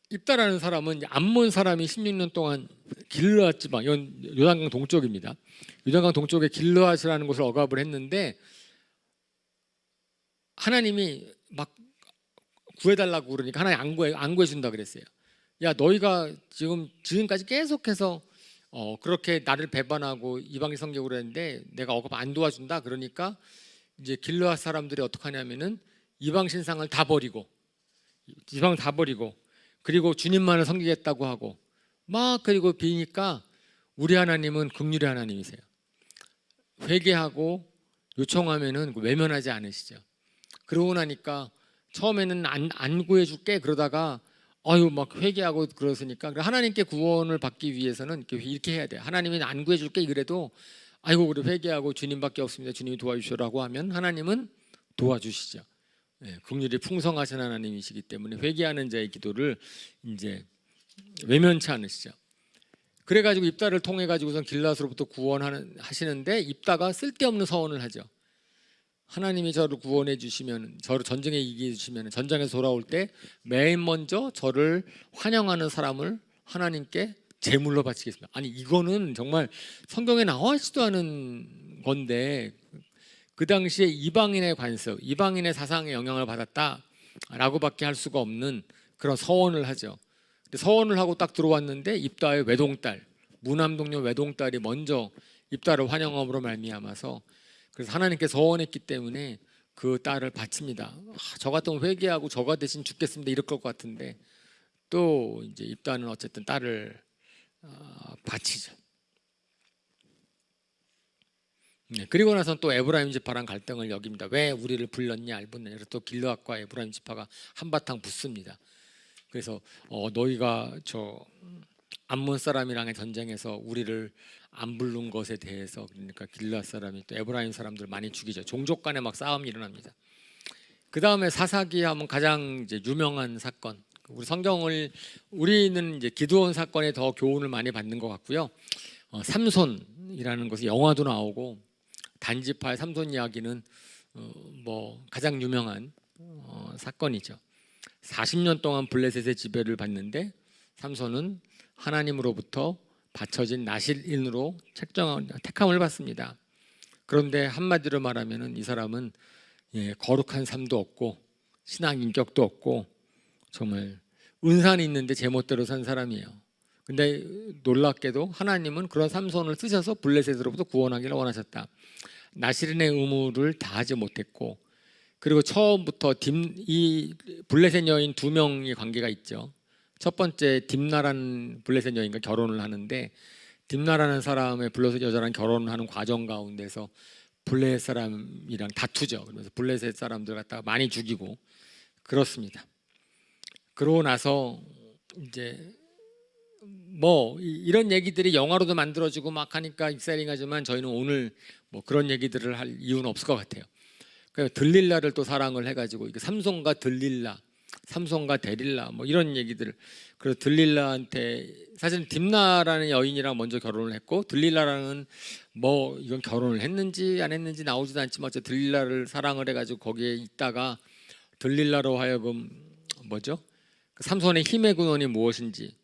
입다라는 사람은 암몬 사람이 16년 동안 길르앗 지방, 이건 요단강 동쪽입니다. 요단강 동쪽에 길르앗이라는 곳을 억압을 했는데 하나님이 막 구해달라고 그러니까 하나님 안 구해준다 그랬어요. 야 너희가 지금까지 계속해서 그렇게 나를 배반하고 이방인 성격으로 했는데 내가 억압 안 도와준다. 그러니까 이제 길르앗 사람들이 어떻게 하냐면은 이방 신상을 다 버리고 이방 다 버리고 그리고 주님만을 섬기겠다고 하고 막 그리고 비니까 우리 하나님은 긍휼의 하나님이세요. 회개하고 요청하면은 외면하지 않으시죠. 그러고 나니까 처음에는 안 구해줄게 그러다가 막 회개하고 그러으니까 하나님께 구원을 받기 위해서는 이렇게 해야 돼. 하나님이 안 구해줄게 그래도 아이고 우리 회개하고 주님밖에 없습니다. 주님이 도와주시라고 하면 하나님은 도와주시죠. 긍휼이 풍성하신 하나님이시기 때문에 회개하는 자의 기도를 이제 외면치 않으시죠. 그래가지고 입다를 통해 가지고선 길르앗으로부터 구원하시는데 입다가 쓸데없는 서원을 하죠. 하나님이 저를 구원해 주시면, 저를 전쟁에 이기해 주시면 전장에서 돌아올 때 맨 먼저 저를 환영하는 사람을 하나님께 제물로 바치겠습니다. 아니 이거는 정말 성경에 나와 있지도 않은 건데 그 당시에 이방인의 관습, 이방인의 사상에 영향을 받았다라고밖에 할 수가 없는 그런 서원을 하죠. 서원을 하고 딱 들어왔는데 입다의 외동딸, 무남동녀 외동딸이 먼저 입다를 환영함으로 말미암아서 그래서 하나님께 서원했기 때문에 그 딸을 바칩니다. 저 같으면 회개하고 저가 대신 죽겠습니다 이럴 것 같은데 또 이제 입다는 어쨌든 딸을 바치죠. 그리고 나서는 또 에브라임 지파랑 갈등을 여깁니다. 왜 우리를 불렀냐 알붙느냐. 그래서 또 길르앗과 에브라임 지파가 한바탕 붙습니다. 그래서 너희가 저 암몬 사람이랑의 전쟁에서 우리를 안 부른 것에 대해서 그러니까 길르앗 사람이 또 에브라임 사람들 많이 죽이죠. 종족 간에 막 싸움이 일어납니다. 그 다음에 사사기 하면 가장 이제 유명한 사건. 우리 성경을 우리는 이제 기드온 사건에 더 교훈을 많이 받는 것 같고요. 삼손이라는 것이 영화도 나오고 단지파의 삼손 이야기는 뭐 가장 유명한 사건이죠. 40년 동안 블레셋의 지배를 받는데 삼손은 하나님으로부터 바쳐진 나실인으로 택함을 받습니다. 그런데 한마디로 말하면은 이 사람은 거룩한 삶도 없고 신앙 인격도 없고 정말 은산이 있는데 제멋대로 산 사람이에요. 근데 놀랍게도 하나님은 그런 삼손을 쓰셔서 블레셋으로부터 구원하기를 원하셨다. 나실인의 의무를 다하지 못했고 그리고 처음부터 이 블레셋 여인 2명의 관계가 있죠. 첫 번째 딥나라는 블레셋 여인과 결혼을 하는데 딥나라는 사람의 블레셋 여자랑 결혼을 하는 과정 가운데서 블레셋 사람이랑 다투죠. 그래서 블레셋 사람들 갖다가 많이 죽이고 그렇습니다. 그러고 나서 이제 뭐 이런 얘기들이 영화로도 만들어지고 막 하니까 익사이링하지만 저희는 오늘 뭐 그런 얘기들을 할 이유는 없을 것 같아요. 그러니까 들릴라를 또 사랑을 해가지고 이게 삼손과 들릴라, 삼손과 데릴라 뭐 이런 얘기들. 그래서 들릴라한테 사실 딥나라는 여인이랑 먼저 결혼을 했고 들릴라랑은 뭐 이건 결혼을 했는지 안 했는지 나오지도 않지만 어쨌든 들릴라를 사랑을 해가지고 거기에 있다가 들릴라로 하여금 뭐죠? 삼손의 힘의 근원이 무엇인지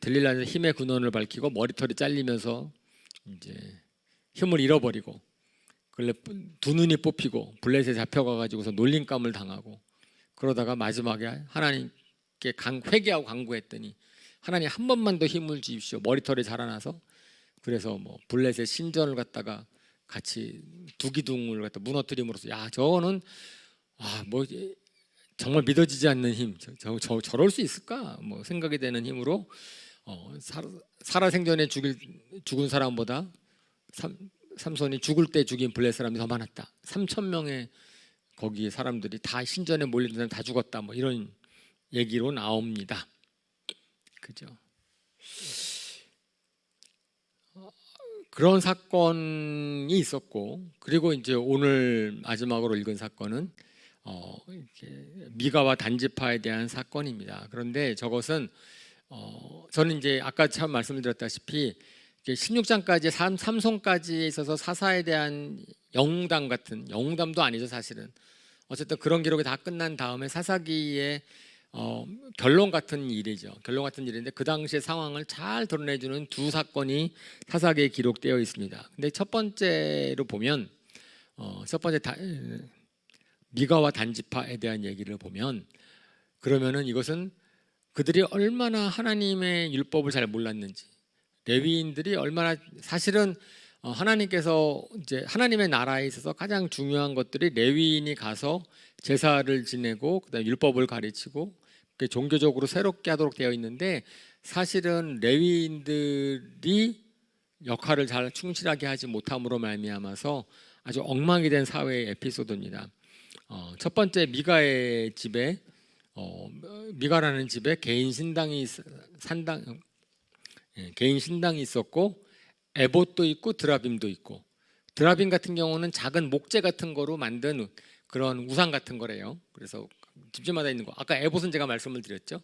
들릴라는 힘의 근원을 밝히고 머리털이 잘리면서 이제 힘을 잃어버리고 그래 두 눈이 뽑히고 블레셋에 잡혀가가지고서 놀림감을 당하고 그러다가 마지막에 하나님께 회개하고 간구했더니 하나님 한 번만 더 힘을 주십시오. 머리털이 자라나서 그래서 뭐 블레셋 신전을 갖다가 같이 두기둥을 갖다 무너뜨림으로써 야 저거는 뭐 정말 믿어지지 않는 힘, 저럴 수 있을까? 뭐 생각이 되는 힘으로 살아생전에 죽은 사람보다 삼손이 죽을 때 죽인 블레셋 사람이 더 많았다. 3,000명의 거기 사람들이 다 신전에 몰린 사람 다 죽었다. 뭐 이런 얘기로 나옵니다. 그죠? 그런 사건이 있었고 그리고 이제 오늘 마지막으로 읽은 사건은 미가와 단지파에 대한 사건입니다. 그런데 저것은 저는 이제 아까 참 말씀을 드렸다시피 16장까지 삼손까지 있어서 사사에 대한 영웅담 같은 영웅담도 아니죠 사실은. 어쨌든 그런 기록이 다 끝난 다음에 사사기의 결론 같은 일이죠. 결론 같은 일인데 그 당시의 상황을 잘 드러내주는 두 사건이 사사기에 기록되어 있습니다. 근데 첫 번째로 보면 첫 번째 미가와 단지파에 대한 얘기를 보면 그러면은 이것은 그들이 얼마나 하나님의 율법을 잘 몰랐는지 레위인들이 얼마나 사실은 하나님께서 이제 하나님의 나라에 있어서 가장 중요한 것들이 레위인이 가서 제사를 지내고 그다음에 율법을 가르치고 종교적으로 새롭게 하도록 되어 있는데 사실은 레위인들이 역할을 잘 충실하게 하지 못함으로 말미암아서 아주 엉망이 된 사회의 에피소드입니다. 첫 번째 미가의 집에 미가라는 집에 개인 신당이 있었고 에봇도 있고 드라빔도 있고 드라빔 같은 경우는 작은 목재 같은 거로 만든 그런 우상 같은 거래요. 그래서 집집마다 있는 거. 아까 에봇은 제가 말씀을 드렸죠.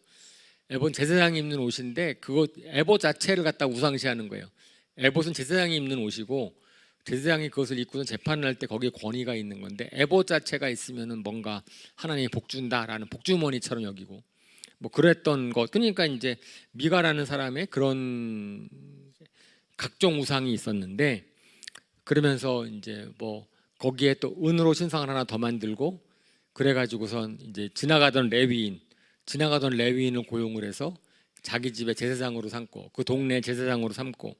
에봇은 제사장이 입는 옷인데 그거 에봇 자체를 갖다 우상시하는 거예요. 에봇은 제사장이 입는 옷이고 제사장이 그것을 입고서 재판을 할 때 거기에 권위가 있는 건데 에봇 자체가 있으면은 뭔가 하나님이 복 준다라는 복주머니처럼 여기고 뭐 그랬던 것. 그러니까 이제 미가라는 사람의 그런 각종 우상이 있었는데 그러면서 이제 뭐 거기에 또 은으로 신상을 하나 더 만들고 그래가지고선 이제 지나가던 레위인을 고용을 해서 자기 집의 제사장으로 삼고 그 동네 제사장으로 삼고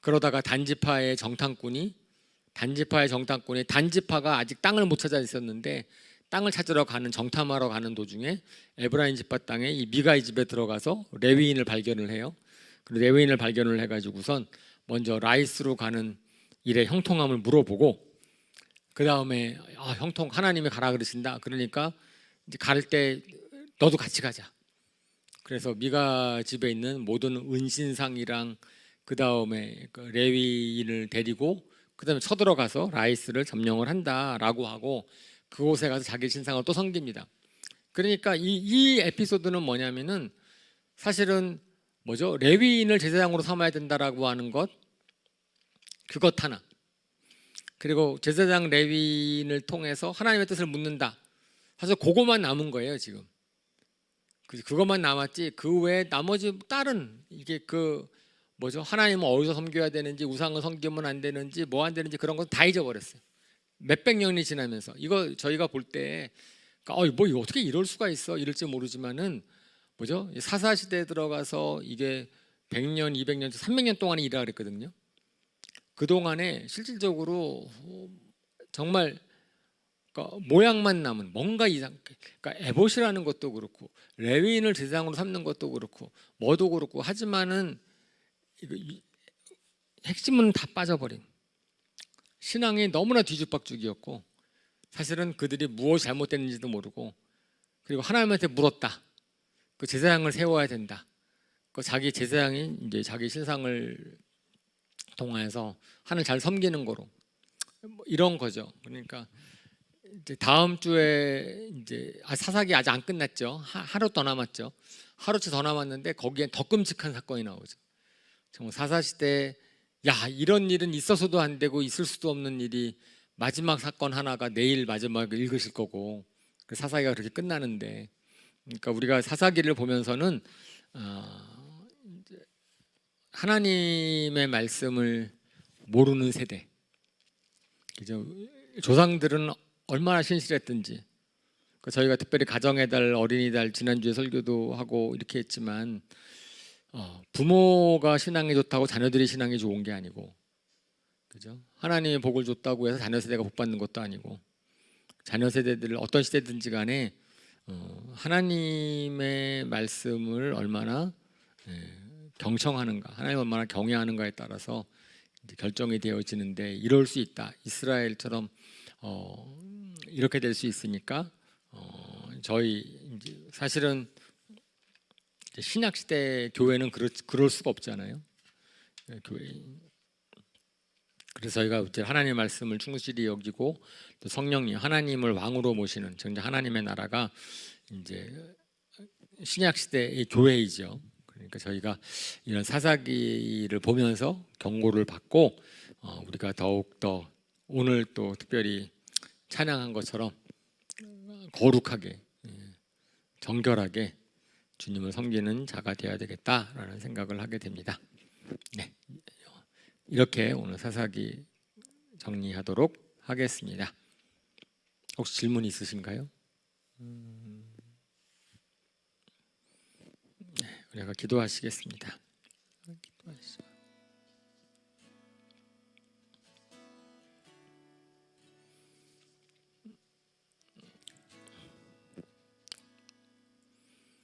그러다가 단지파의 정탐꾼이 단지파가 아직 땅을 못 찾아 있었는데 땅을 찾으러 가는 정탐하러 가는 도중에 에브라임 지파 땅에 이 미가의 집에 들어가서 레위인을 발견을 해요. 그리고 레위인을 발견을 해가지고선 먼저 라이스로 가는 일의 형통함을 물어보고 그 다음에 형통 하나님이 가라 그러신다. 그러니까 이제 갈 때 너도 같이 가자. 그래서 미가 집에 있는 모든 은신상이랑 그 다음에 레위인을 데리고 그 다음에 쳐들어가서 라이스를 점령을 한다라고 하고 그곳에 가서 자기 신상을 또 섬깁니다. 그러니까 이 에피소드는 뭐냐면은 사실은 뭐죠? 레위인을 제사장으로 삼아야 된다라고 하는 것 그것 하나 그리고 제사장 레위인을 통해서 하나님의 뜻을 묻는다. 사실 그것만 남은 거예요 지금. 그것만 남았지 그 외에 나머지 다른 이게 뭐죠? 하나님은 어디서 섬겨야 되는지 우상을 섬기면 안 되는지 뭐 안 되는지 그런 건 다 잊어버렸어요. 몇백 년이 지나면서 이거 저희가 볼 때 뭐 이거 어떻게 이럴 수가 있어 이럴지 모르지만은 뭐죠? 사사 시대에 들어가서 이게 100년, 200년, 300년 동안에 일하라 그랬거든요. 그 동안에 실질적으로 정말 모양만 남은 뭔가 이상. 그러니까 에봇이라는 것도 그렇고 레위인을 제사장으로 삼는 것도 그렇고 뭐도 그렇고 하지만은 핵심은 다 빠져버린 신앙이 너무나 뒤죽박죽이었고 사실은 그들이 무엇이 잘못됐는지도 모르고 그리고 하나님한테 물었다. 그 제사장을 세워야 된다. 그 자기 제사장이 이제 자기 신상을 통해서 하나님을 잘 섬기는 거로 뭐 이런 거죠. 그러니까 이제 다음 주에 이제 사사기 아직 안 끝났죠. 하루 더 남았죠. 하루치 더 남았는데 거기에 더 끔찍한 사건이 나오죠. 정말 사사 시대 이런 일은 있어서도 안 되고 있을 수도 없는 일이 마지막 사건 하나가 내일 마지막에 읽으실 거고 사사기가 그렇게 끝나는데 그러니까 우리가 사사기를 보면서는 하나님의 말씀을 모르는 세대 그죠? 조상들은 얼마나 신실했든지 저희가 특별히 가정의 달 어린이달 지난주에 설교도 하고 이렇게 했지만 부모가 신앙이 좋다고 자녀들이 신앙이 좋은 게 아니고 그죠? 하나님의 복을 줬다고 해서 자녀 세대가 복 받는 것도 아니고 자녀 세대들 어떤 시대든지 간에 하나님의 말씀을 얼마나 경청하는가 하나님 얼마나 경외하는가에 따라서 이제 결정이 되어지는데 이럴 수 있다. 이스라엘처럼 이렇게 될 수 있으니까 저희 이제 사실은 신약 시대 교회는 그럴 수가 없잖아요. 교회. 그래서 저희가 이제 하나님의 말씀을 충실히 여기고 또 성령님 하나님을 왕으로 모시는 정작 하나님의 나라가 이제 신약 시대의 교회이죠. 그러니까 저희가 이런 사사기를 보면서 경고를 받고 우리가 더욱 더 오늘 또 특별히 찬양한 것처럼 거룩하게 정결하게 주님을 섬기는 자가 되어야 되겠다라는 생각을 하게 됩니다. 네, 이렇게 오늘 사사기 정리하도록 하겠습니다. 혹시 질문 있으신가요? 네, 우리가 기도하시겠습니다.